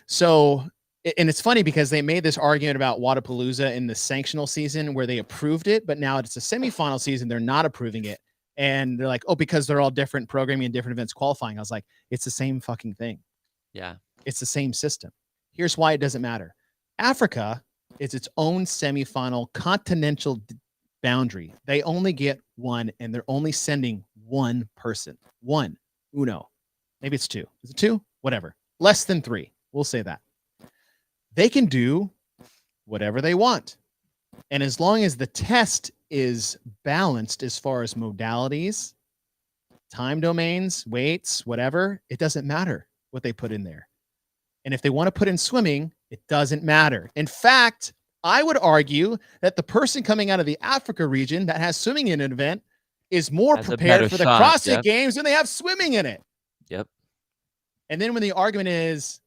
So, and it's funny because they made this argument about Wadapalooza in the sanctional season where they approved it, but now it's a semifinal season. They're not approving it. And they're like, oh, because they're all different programming and different events qualifying. I was like, it's the same fucking thing. Yeah. It's the same system. Here's why it doesn't matter. Africa is its own semifinal continental boundary. They only get one, and they're only sending one person. One. Uno. Maybe it's two. Is it two? Whatever. Less than three. We'll say that. They can do whatever they want. And as long as the test is balanced as far as modalities, time domains, weights, whatever, it doesn't matter what they put in there. And if they want to put in swimming, it doesn't matter. In fact, I would argue that the person coming out of the Africa region that has swimming in an event is more prepared for the CrossFit Games when they have swimming in it. Yep. And then when the argument is,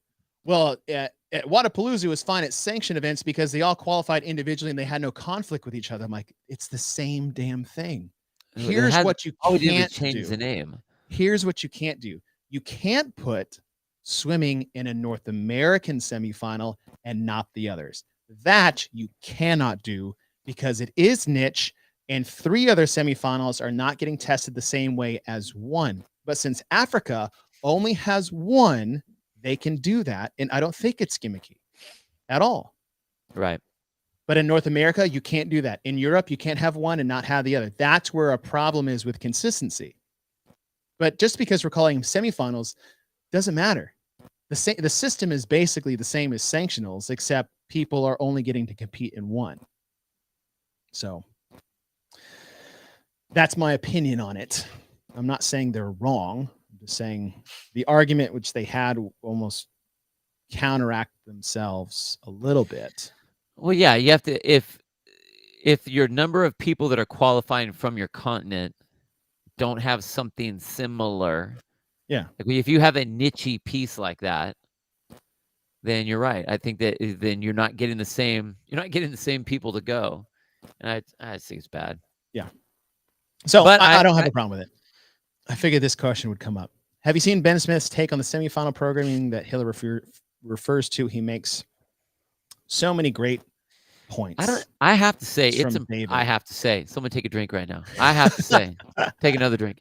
well, at Wadapalooza was fine at sanctioned events because they all qualified individually and they had no conflict with each other. I'm like, it's the same damn thing. Here's what you can't change do. The name. Here's what you can't do. You can't put swimming in a North American semifinal and not the others. That you cannot do because it is niche and 3 other semifinals are not getting tested the same way as one. But since Africa only has one, they can do that. And I don't think it's gimmicky at all. Right. But in North America, you can't do that. In Europe, you can't have one and not have the other. That's where a problem is with consistency. But just because we're calling them semifinals doesn't matter. The system is basically the same as sanctionals, except people are only getting to compete in one. So that's my opinion on it. I'm not saying they're wrong. I'm just saying the argument which they had almost counteract themselves a little bit. Well, yeah, you have to, if your number of people that are qualifying from your continent don't have something similar. Yeah. Like if you have a niche-y piece like that, then you're right. I think that then you're not getting the same people to go. And I think it's bad. Yeah. So but I don't have a problem with it. I figured this question would come up. Have you seen Ben Smith's take on the semifinal programming that Hiller refers to? He makes so many great points. I have to say, I have to say, someone take a drink right now. I have to say, take another drink.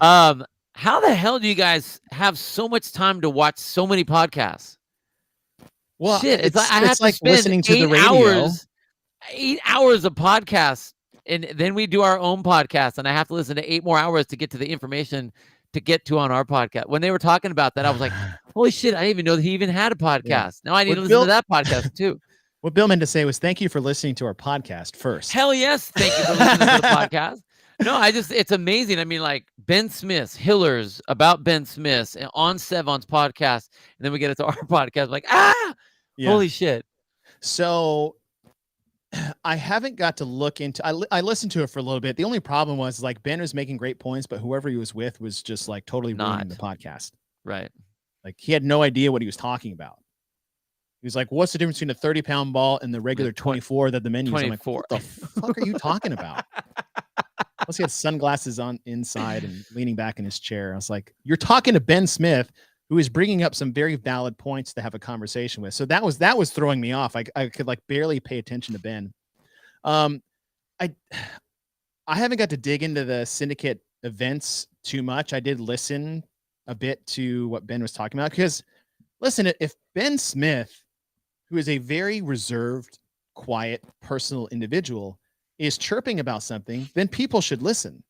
How the hell do you guys have so much time to watch so many podcasts? Well, shit, it's like I have to like spend listening to the radio. 8 hours of podcasts, and then we do our own podcast, and I have to listen to 8 more hours to get to the information to get to on our podcast. When they were talking about that, I was like, holy shit, I didn't even know that he even had a podcast. Yeah. Now I need to listen to that podcast too. What Bill meant to say was thank you for listening to our podcast first. Hell yes, thank you for listening to the podcast. No, it's amazing. I mean, like Ben Smith's, Hiller's, about Ben Smith's, and on Sevon's podcast, and then we get it to our podcast. I'm like, holy shit. So I haven't got to look into. I listened to it for a little bit. The only problem was like Ben was making great points, but whoever he was with was just like totally ruining the podcast. Right. Like he had no idea what he was talking about. He was like, "What's the difference between a 30-pound ball and the regular 24 that the menu?" 24. I'm like, what the fuck are you talking about? Plus, he had sunglasses on inside and leaning back in his chair. I was like, "You're talking to Ben Smith, who is bringing up some very valid points to have a conversation with." So that was throwing me off. I could like barely pay attention to Ben. I haven't got to dig into the syndicate events too much. I did listen a bit to what Ben was talking about because, listen, if Ben Smith, who is a very reserved, quiet, personal individual, is chirping about something, then people should listen.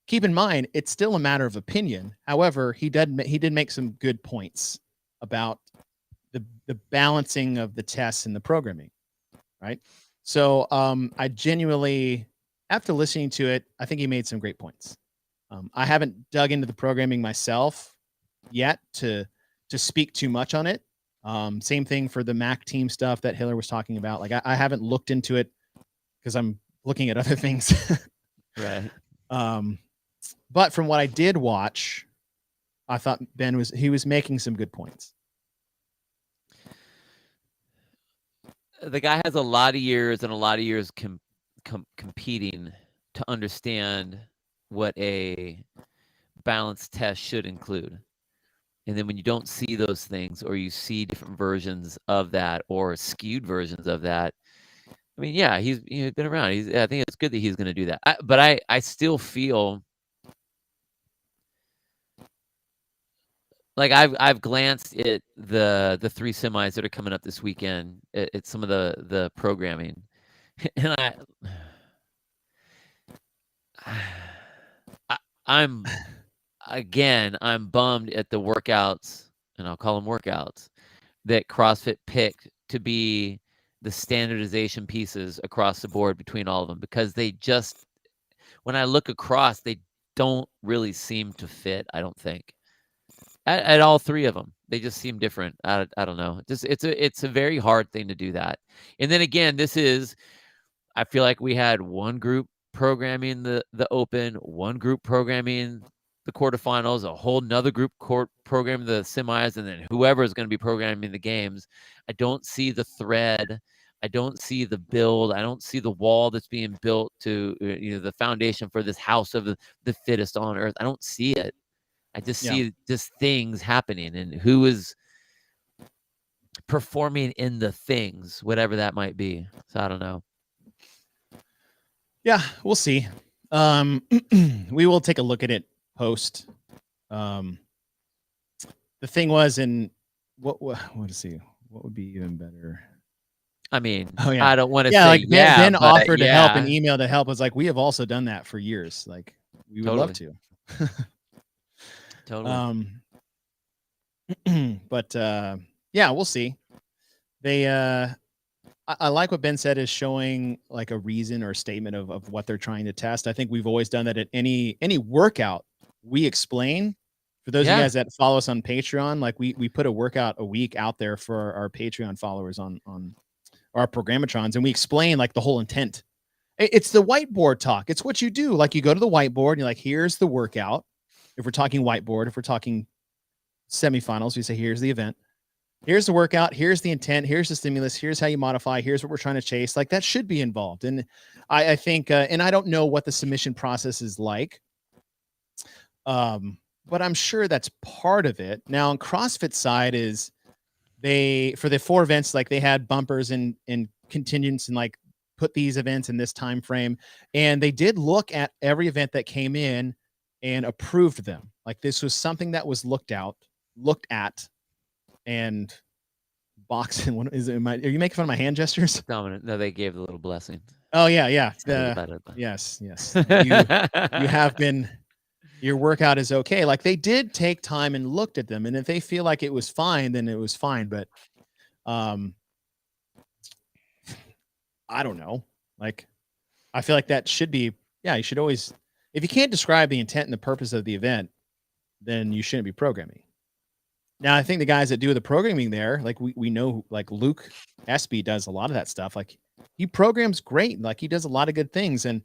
Keep in mind, it's still a matter of opinion. However, he did make some good points about the balancing of the tests and the programming, right? So I genuinely, after listening to it, I think he made some great points. I haven't dug into the programming myself yet to speak too much on it. Same thing for the Mac team stuff that Hiller was talking about. Like I haven't looked into it because I'm looking at other things. Right. But from what I did watch, I thought Ben was making some good points. The guy has a lot of years and a lot of years competing to understand what a balanced test should include. And then when you don't see those things, or you see different versions of that or skewed versions of that, I mean, yeah, he's been around. I think it's good that he's going to do that. But I still feel like I've glanced at the 3 semis that are coming up this weekend at some of the programming, and I'm bummed at the workouts, and I'll call them workouts, that CrossFit picked to be the standardization pieces across the board between all of them, because they just, when I look across, they don't really seem to fit, I don't think. At all 3 of them, they just seem different. I don't know. It's a very hard thing to do that. And then again, I feel like we had one group programming the open, one group programming the quarterfinals, a whole nother group programming the semis, and then whoever is going to be programming the games. I don't see the thread. I don't see the build. I don't see the wall that's being built to the foundation for this house of the fittest on earth. I don't see it. I just see just things happening, and who is performing in the things, whatever that might be. So I don't know. Yeah, we'll see. We will take a look at it post. The thing was, what let's see, what would be even better? I mean, I don't want to say like Ben offered to help, an email to help. Was like, we have also done that for years. Like, we would love to. Totally. But yeah, we'll see. They I like what Ben said is showing like a reason or a statement of what they're trying to test. I think we've always done that at any workout. We explain, for those of you guys that follow us on Patreon, like we put a workout a week out there for our Patreon followers on our Programmatrons, and we explain like the whole intent. It's the whiteboard talk. It's what you do. Like, you go to the whiteboard and you're like, here's the workout. If we're talking whiteboard, if we're talking semifinals, we say, here's the event. Here's the workout. Here's the intent. Here's the stimulus. Here's how you modify. Here's what we're trying to chase. Like, that should be involved. And I think, and I don't know what the submission process is like. but I'm sure that's part of it. Now, on CrossFit side is for the 4 events, like they had bumpers and contingents and like put these events in this time frame, and they did look at every event that came in and approved them. Like this was something that was looked at, and boxing. What is it? Are you making fun of my hand gestures? Dominant. No, they gave the little blessing. Oh yeah. Yes. You have been. Your workout is okay. Like they did take time and looked at them, and if they feel like it was fine, then it was fine. But, I don't know. Like, I feel like that should be. Yeah, you should always. If you can't describe the intent and the purpose of the event, then you shouldn't be programming. Now, I think the guys that do the programming there, like we know, like Luke Espy does a lot of that stuff. Like he programs great. Like he does a lot of good things. And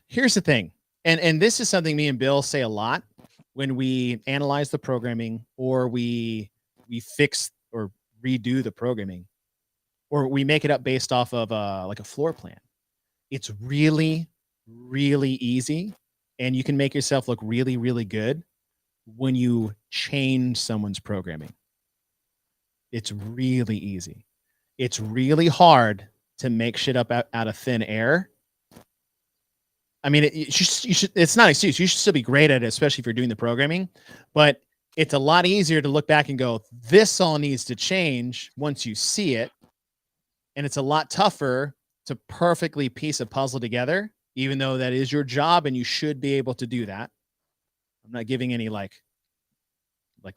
here's the thing. And this is something me and Bill say a lot when we analyze the programming, or we fix or redo the programming, or we make it up based off of like a floor plan. It's really, really easy, and you can make yourself look really, really good when you change someone's programming. It's really easy. It's really hard to make shit up out of thin air. I mean, you should. It's not an excuse. You should still be great at it, especially if you're doing the programming. But it's a lot easier to look back and go, this all needs to change once you see it. And it's a lot tougher to perfectly piece a puzzle together, even though that is your job and you should be able to do that. I'm not giving any like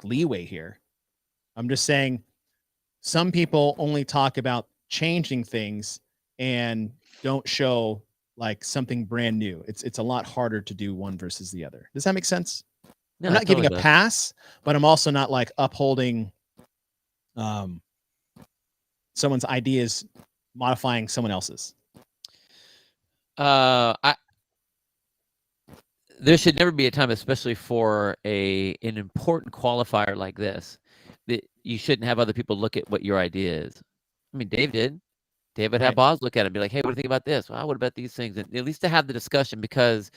leeway here. I'm just saying some people only talk about changing things and don't show like something brand new. It's a lot harder to do one versus the other. Does that make sense? No, I'm not giving a does. pass, but I'm also not like upholding someone's ideas, modifying someone else's. There should never be a time, especially for an important qualifier like this, that you shouldn't have other people look at what your idea is. I mean, Dave did. Dave would have Boz look at it and be like, hey, what do you think about this? Well, what about these things? And at least to have the discussion, because,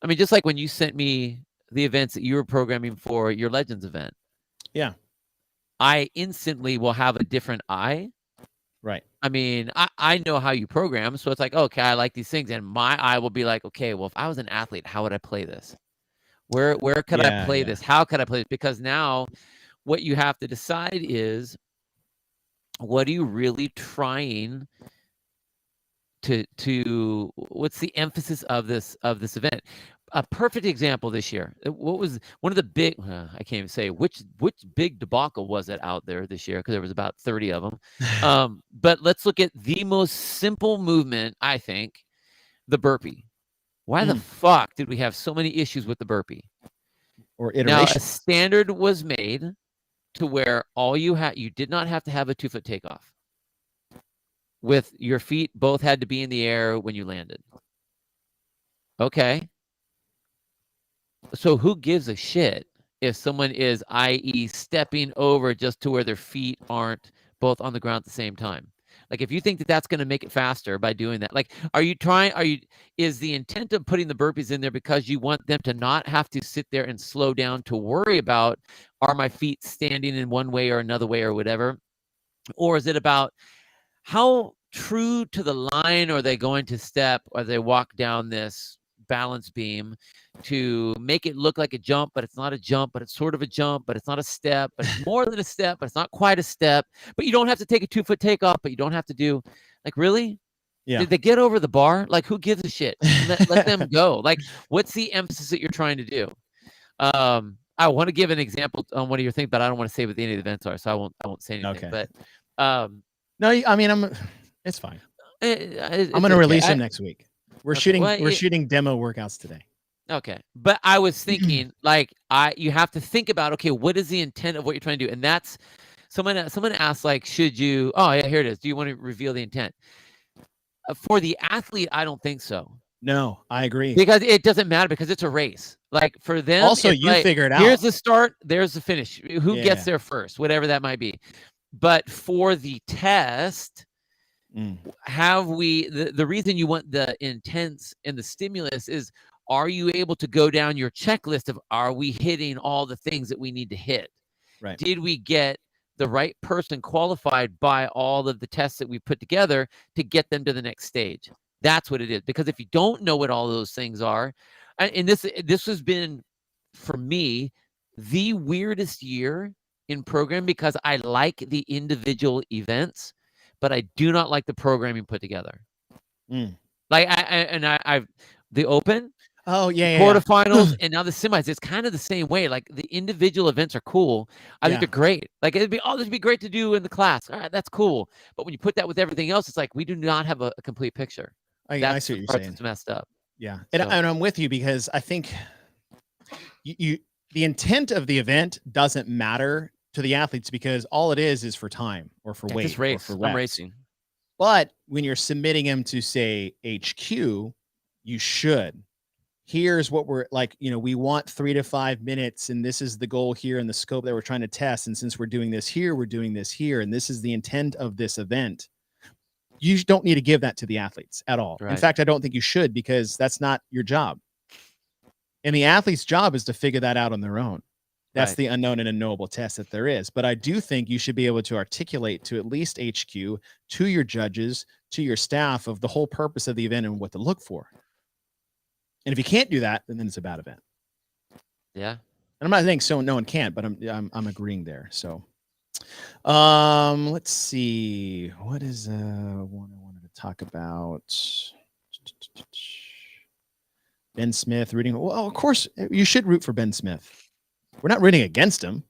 I mean, just like when you sent me the events that you were programming for your Legends event. Yeah. I instantly will have a different eye. Right. I mean, I know how you program, so it's like, okay, I like these things, and my eye will be like, okay, well, if I was an athlete, how would I play this? Where could I play this? How could I play this? Because now what you have to decide is, what are you really trying to what's the emphasis of this event? A perfect example this year. What was one of the big, I can't even say which big debacle was it out there this year, because there was about 30 of them. But let's look at the most simple movement, I think, the burpee. Why the fuck did we have so many issues with the burpee? Or iteration. Now, a standard was made to where you did not have to have a 2-foot takeoff. With your feet both had to be in the air when you landed. Okay. So who gives a shit if someone is, i.e., stepping over just to where their feet aren't both on the ground at the same time? Like, if you think that that's going to make it faster by doing that, like, is the intent of putting the burpees in there because you want them to not have to sit there and slow down to worry about, are my feet standing in one way or another way or whatever? Or is it about how true to the line are they going to step as they walk down this balance beam to make it look like a jump, but it's not a jump, but it's sort of a jump, but it's not a step, but it's more than a step, but it's not quite a step, but you don't have to take a 2-foot takeoff, but you don't have to do, like, really? Yeah. Did they get over the bar? Like, who gives a shit? Let them go. Like, what's the emphasis that you're trying to do? I want to give an example on one of your things, but I don't want to say what the end of the events are, so I won't say anything. Okay. But no, I mean, it's fine. I'm going to release them next week. We're shooting demo workouts today. Okay. But I was thinking, like, you have to think about, okay, what is the intent of what you're trying to do? And that's someone asked, like, should you, oh yeah, here it is. Do you want to reveal the intent? For the athlete, I don't think so. No, I agree. Because it doesn't matter, because it's a race. Like, for them, also, you like, figure it out. Here's the start, there's the finish. Who gets there first, whatever that might be. But for the test, Have we the reason you want the intense and the stimulus is, are you able to go down your checklist of, are we hitting all the things that we need to hit? Right. Did we get the right person qualified by all of the tests that we put together to get them to the next stage? That's what it is. Because if you don't know what all those things are, and this has been, for me, the weirdest year in program, because I like the individual events, but I do not like the programming put together. Like I've the Open, oh yeah, quarterfinals, and now the semis. It's kind of the same way. Like the individual events are cool. I think they're great. Like this would be great to do in the class. All right, that's cool. But when you put that with everything else, it's like we do not have a complete picture. I see what you're saying. That's messed up. Yeah, and I'm with you, because I think the intent of the event doesn't matter to the athletes, because all it is for time or for weight Just race. or for reps. I'm racing. But when you're submitting them to, say, HQ, you should. Here's what we're like, we want 3 to 5 minutes, and this is the goal here and the scope that we're trying to test. And since we're doing this here, we're doing this here, and this is the intent of this event. You don't need to give that to the athletes at all. Right. In fact, I don't think you should, because that's not your job. And the athlete's job is to figure that out on their own. That's the unknown and unknowable test that there is. But I do think you should be able to articulate to at least HQ, to your judges, to your staff, of the whole purpose of the event and what to look for. And if you can't do that, then it's a bad event. Yeah. And I'm not saying so no one can't, but I'm agreeing there. So let's see. What is one I wanted to talk about? Ben Smith rooting. Well, of course you should root for Ben Smith. We're not rooting against him.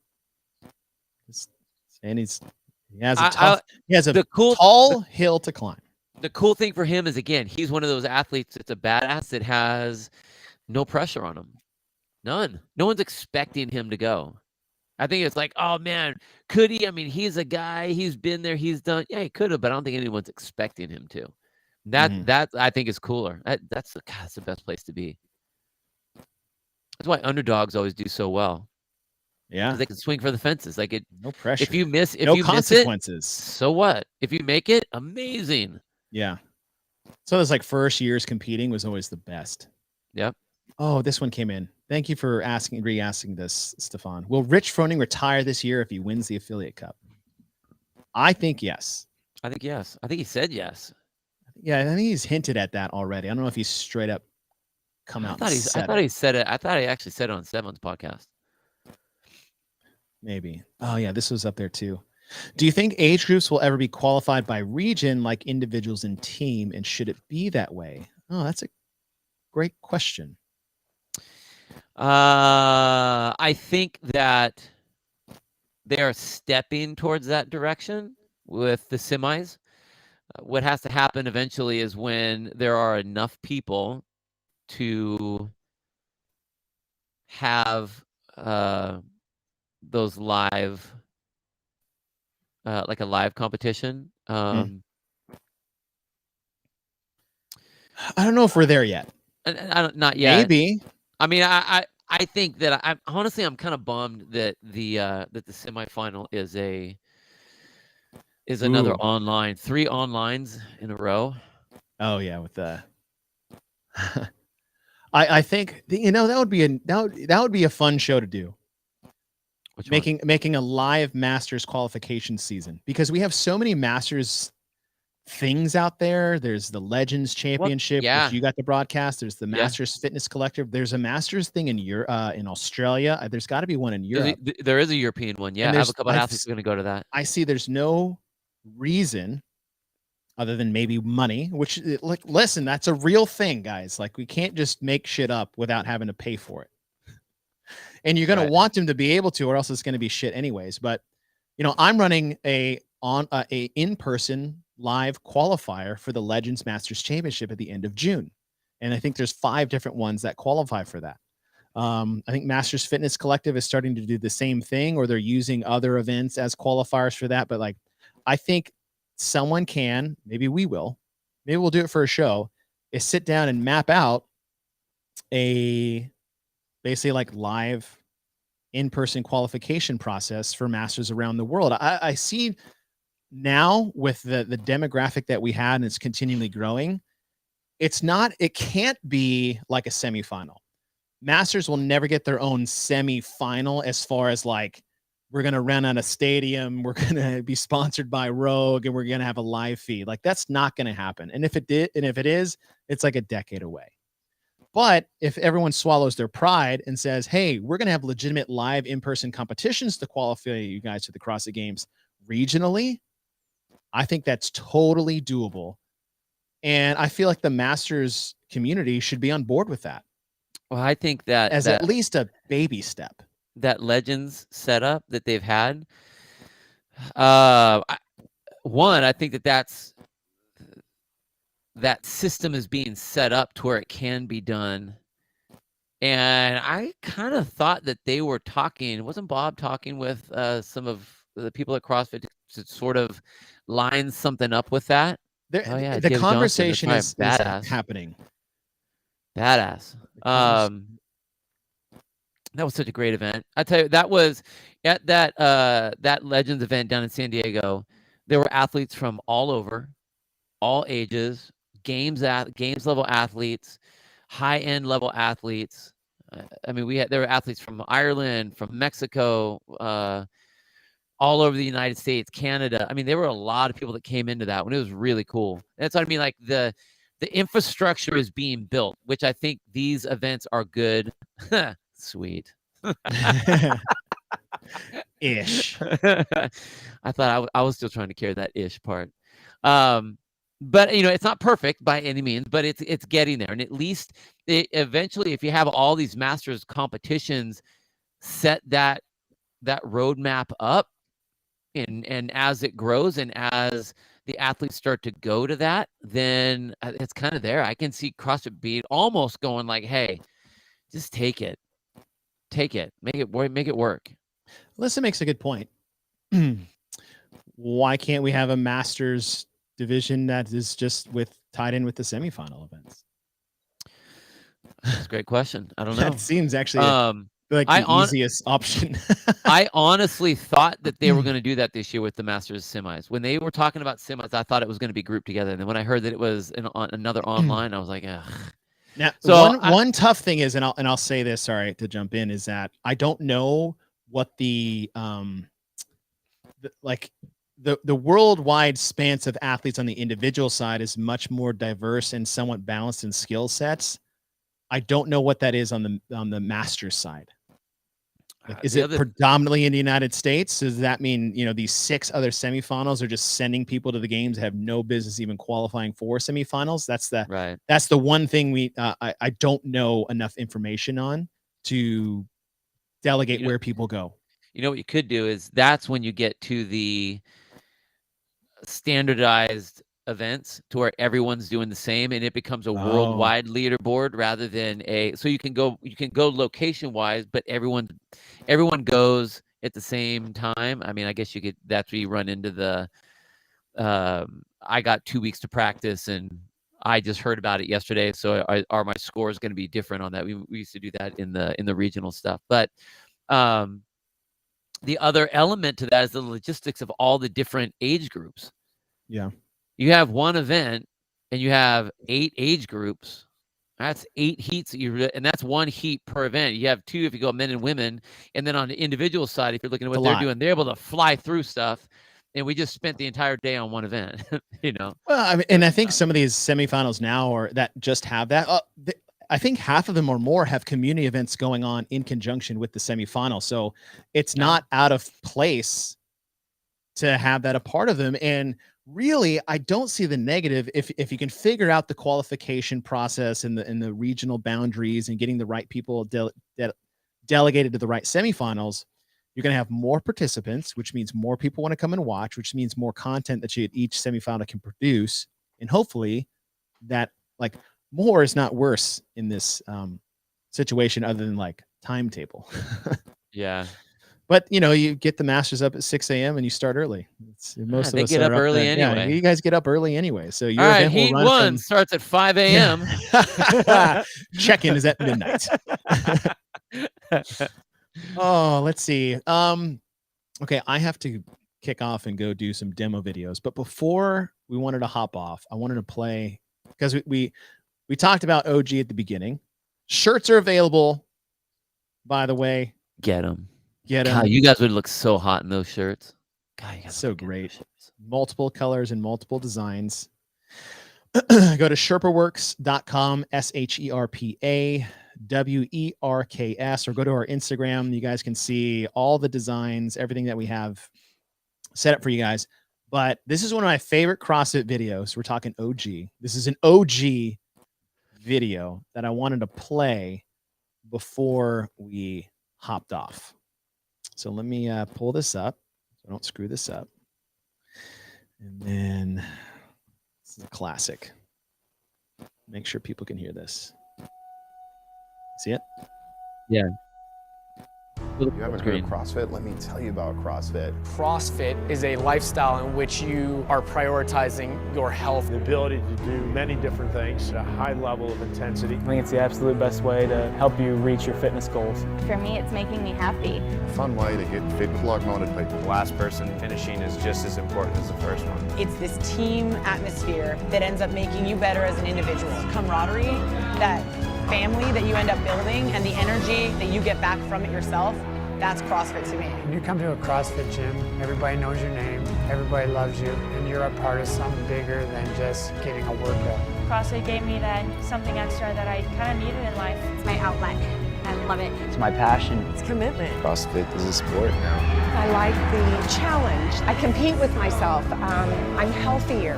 And he has a tall hill to climb. The cool thing for him is, again, he's one of those athletes that's a badass that has no pressure on him. None. No one's expecting him to go. I think it's like, oh man, could he? I mean, he's a guy, he's been there, he's done. Yeah, he could have, but I don't think anyone's expecting him to. That I think is cooler. That's the best place to be. That's why underdogs always do so well. Yeah, they can swing for the fences. Like no pressure. If you miss, no consequences. Miss it, so what? If you make it, amazing. Yeah. So there's like first years competing was always the best. Yep. Oh, this one came in. Thank you for re-asking this, Stefan. Will Rich Froning retire this year if he wins the Affiliate Cup? I think yes. I think yes. I think he said yes. Yeah, I think he's hinted at that already. I don't know if he's straight up come out. I thought he said it. I thought he actually said it on Seven's podcast. Maybe. Oh yeah, this was up there too. Do you think age groups will ever be qualified by region like individuals in team, and should it be that way? Oh, that's a great question. I think that they are stepping towards that direction with the semis. What has to happen eventually is when there are enough people to have those live, like a live competition. I don't know if we're there yet. Not yet. Maybe. I mean, I think that I'm kind of bummed that the semifinal is another online, 3 onlines in a row. Oh yeah, with the. I think that would be a fun show to do. Making a live Masters qualification season, because we have so many Masters things out there. There's the Legends Championship, which you got the broadcast. There's the Masters Fitness Collective. There's a Masters thing in in Australia. There's got to be one in Europe. There is a European one. Yeah, I have a couple of athletes who are going to go to that. I see. There's no reason other than maybe money, which, like, listen, that's a real thing, guys. Like, we can't just make shit up without having to pay for it. And you're going to want them to be able to, or else it's going to be shit anyways. But, I'm running a in-person live qualifier for the Legends Masters Championship at the end of June. And I think there's 5 different ones that qualify for that. I think Masters Fitness Collective is starting to do the same thing, or they're using other events as qualifiers for that. But like, I think someone can, maybe we'll do it for a show, is sit down and map out basically like live in-person qualification process for Masters around the world. I see now with the demographic that we had and it's continually growing, it can't be like a semifinal. Masters will never get their own semifinal as far as like we're gonna rent on a stadium, we're gonna be sponsored by Rogue, and we're gonna have a live feed. Like that's not gonna happen. And if it is, it's like a decade away. But if everyone swallows their pride and says, hey, we're going to have legitimate live in-person competitions to qualify you guys to the CrossFit Games regionally, I think that's totally doable. And I feel like the Masters community should be on board with that. Well, I think that as at least a baby step. That Legends setup that they've had, I think that system is being set up to where it can be done. And I kind of thought that they were talking, wasn't Bob talking with some of the people at CrossFit to sort of line something up with that? The conversation is happening. Badass. That was such a great event. I tell you, that was at that Legends event down in San Diego. There were athletes from all over, all ages, games level athletes, high end level athletes. I mean, there were athletes from Ireland, from Mexico, all over the United States, Canada. I mean, there were a lot of people that came into that one. It was really cool. That's what I mean. Like the infrastructure is being built, which I think these events are good. Sweet. Ish. I thought I was still trying to carry that ish part. But it's not perfect by any means, but it's getting there. And at least eventually, if you have all these Masters competitions, set that roadmap up, and as it grows and as the athletes start to go to that, then it's kind of there. I can see CrossFit being almost going like, hey, just take it, make it work. Alyssa makes a good point. Why can't we have a Masters division that is just tied in with the semifinal events? That's a great question. I don't know. That seems actually like the easiest option. I honestly thought that they were going to do that this year with the Masters semis. When they were talking about semis, I thought it was going to be grouped together. And then when I heard that it was another online, I was like, ugh. Now, so one tough thing is, and I'll say this, sorry to jump in, is that I don't know what the worldwide span of athletes on the individual side is much more diverse and somewhat balanced in skill sets. I don't know what that is on the Masters side. Like, is it predominantly in the United States? Does that mean, these 6 other semifinals are just sending people to the games that have no business even qualifying for semifinals? That's the one thing I don't know enough information on to delegate where people go. What you could do is that's when you get to the standardized events to where everyone's doing the same and it becomes a worldwide leaderboard rather than so you can go location wise, but everyone goes at the same time. I mean, I guess that's where you run into the I got 2 weeks to practice and I just heard about it yesterday, so are my scores going to be different on that? We used to do that in the regional stuff, but the other element to that is the logistics of all the different age groups. Yeah. You have one event and you have 8 age groups. That's 8 heats and that's 1 heat per event. You have 2 if you go men and women. And then on the individual side, if you're looking at what they're doing, they're able to fly through stuff. And we just spent the entire day on one event, Well, I mean, and I think some of these semifinals now that just have that. I think half of them or more have community events going on in conjunction with the semifinal. So it's not out of place to have that a part of them. And really, I don't see the negative if you can figure out the qualification process and the regional boundaries and getting the right people delegated to the right semifinals. You're going to have more participants, which means more people want to come and watch, which means more content that each semifinal can produce. And hopefully that more is not worse in this situation other than timetable. Yeah. But you get the Masters up at 6 a.m. and you start early. Most of us get up early anyway. Yeah, you guys get up early anyway. So your event will run. Heat 1 starts at 5 a.m. Check-in is at midnight. Oh, let's see. Okay, I have to kick off and go do some demo videos. But before we wanted to hop off, I wanted to play because we talked about OG at the beginning. Shirts are available, by the way. Get them. Get them. God, you guys would look so hot in those shirts. God, you guys so look good in those great. shirts. Multiple colors and multiple designs. Go to sherpaworks.com, SHERPAWERKS, or go to our Instagram. You guys can see all the designs, everything that we have set up for you guys. But this is one of my favorite CrossFit videos. We're talking OG. This is an OG video that I wanted to play before we hopped off. So let me pull this up so I don't screw this up. And then this is a classic. Make sure people can hear this. See it? Yeah. You haven't heard of CrossFit? Let me tell you about CrossFit. CrossFit is a lifestyle in which you are prioritizing your health. The ability to do many different things at a high level of intensity. I think it's the absolute best way to help you reach your fitness goals. For me, it's making me happy. A fun way to get fit with log mounted pipe. The last person finishing is just as important as the first one. It's this team atmosphere that ends up making you better as an individual. Camaraderie, that family that you end up building, and the energy that you get back from it yourself, that's CrossFit to me. When you come to a CrossFit gym, everybody knows your name, everybody loves you, and you're a part of something bigger than just getting a workout. CrossFit gave me that something extra that I kind of needed in life. It's my outlet. I love it. It's my passion. It's commitment. CrossFit is a sport now. I like the challenge. I compete with myself. I'm healthier.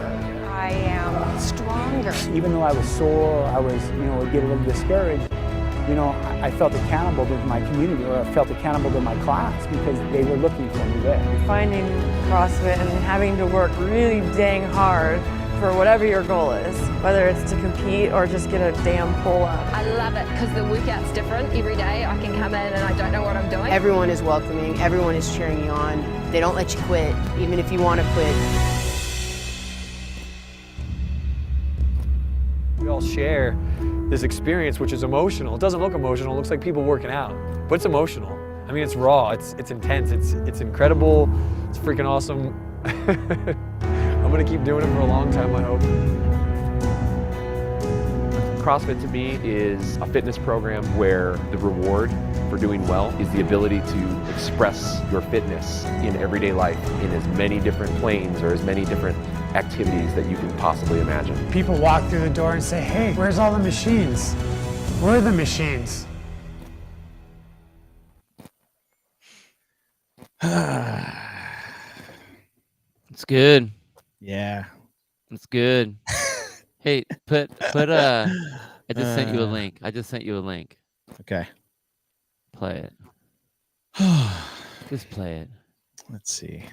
I am stronger. Even though I was sore, I was, would get a little discouraged, I felt accountable to my community, or I felt accountable to my class because they were looking for me there. Finding CrossFit and having to work really dang hard for whatever your goal is, whether it's to compete or just get a damn pull-up. I love it because the workout's different every day. I can come in and I don't know what I'm doing. Everyone is welcoming. Everyone is cheering you on. They don't let you quit, even if you want to quit. We all share this experience, which is emotional. It doesn't look emotional. It looks like people working out, but it's emotional. I mean, it's raw. It's intense. It's incredible. It's freaking awesome. I'm gonna keep doing it for a long time, I hope. CrossFit to me is a fitness program where the reward for doing well is the ability to express your fitness in everyday life in as many different planes or as many different activities that you can possibly imagine. People walk through the door and say, hey, where's all the machines? Where are the machines? It's good. Yeah. It's good. Hey, put I just sent you a link. Okay. Play it. Just play it. Let's see.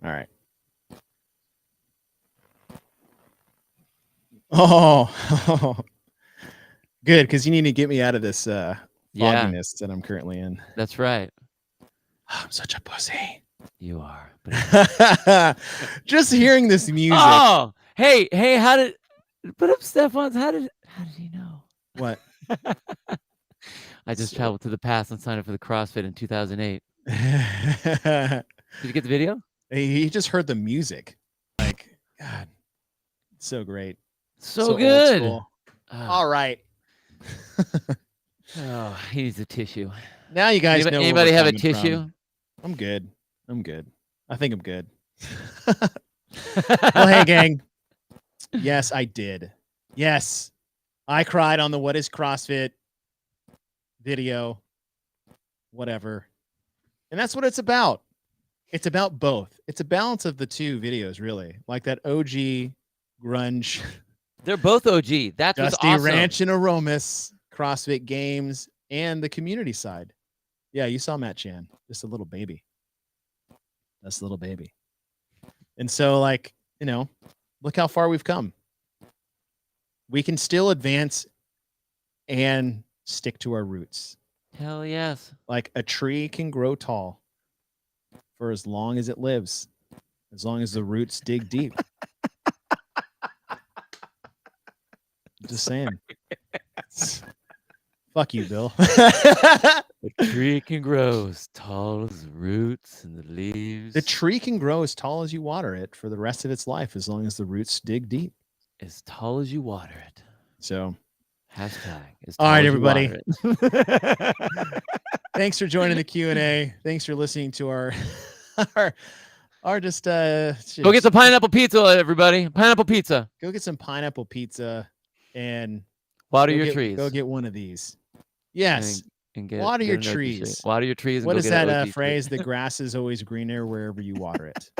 All right. Oh, good, because you need to get me out of this fogginess that I'm currently in. That's right. I'm such a pussy. You are. Just hearing this music. Oh, hey, how did put up Stefan's? How did he know? What? I just traveled to the past and signed up for the CrossFit in 2008. Did you get the video? He just heard the music. Like, God, so great. So good. All right. Oh, he needs a tissue. Now you guys know. Anybody have a tissue? I'm good. I think I'm good. Well, hey, gang. Yes, I did. Yes, I cried on the What is CrossFit video. Whatever. And that's what it's about. It's about both. It's a balance of the two videos, really. Like that OG grunge. They're both OG. That's what's Dusty awesome. Ranch and Aromas, CrossFit Games, and the community side. Yeah, you saw Matt Chan, just a little baby. That's a little baby. And so, like, look how far we've come. We can still advance and stick to our roots. Hell yes. Like a tree can grow tall for as long as it lives, as long as the roots dig deep. Just saying. Fuck you, Bill. A tree can grow as tall as the roots and the leaves. The tree can grow as tall as you water it for the rest of its life, as long as the roots dig deep. As tall as you water it. So, hashtag. All right, everybody. Thanks for joining the Q&A. Thanks for listening to our just go get some pineapple pizza, everybody. Pineapple pizza. Go get some pineapple pizza and water your trees. Go get one of these. Yes. And get, water get your trees. Water your trees. What is that phrase? The grass is always greener wherever you water it.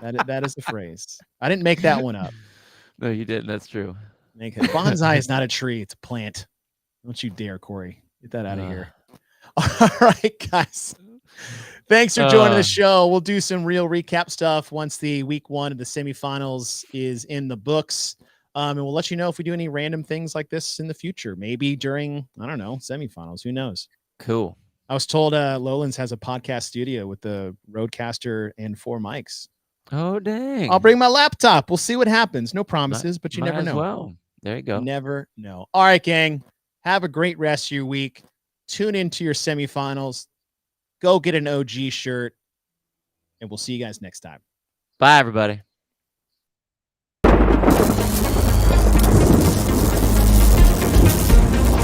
That is the phrase. I didn't make that one up. No, you didn't. That's true. Bonsai is not a tree. It's a plant. Don't you dare, Corey. Get that out of here. All right, guys. Thanks for joining the show. We'll do some real recap stuff once the week 1 of the semifinals is in the books. And we'll let you know if we do any random things like this in the future. Maybe during, I don't know, semifinals. Who knows? Cool. I was told Lowlands has a podcast studio with the Rodecaster and 4 mics. Oh, dang. I'll bring my laptop. We'll see what happens. No promises, but you never know. Well, there you go. Never know. All right, gang. Have a great rest of your week. Tune into your semifinals. Go get an OG shirt. And we'll see you guys next time. Bye, everybody.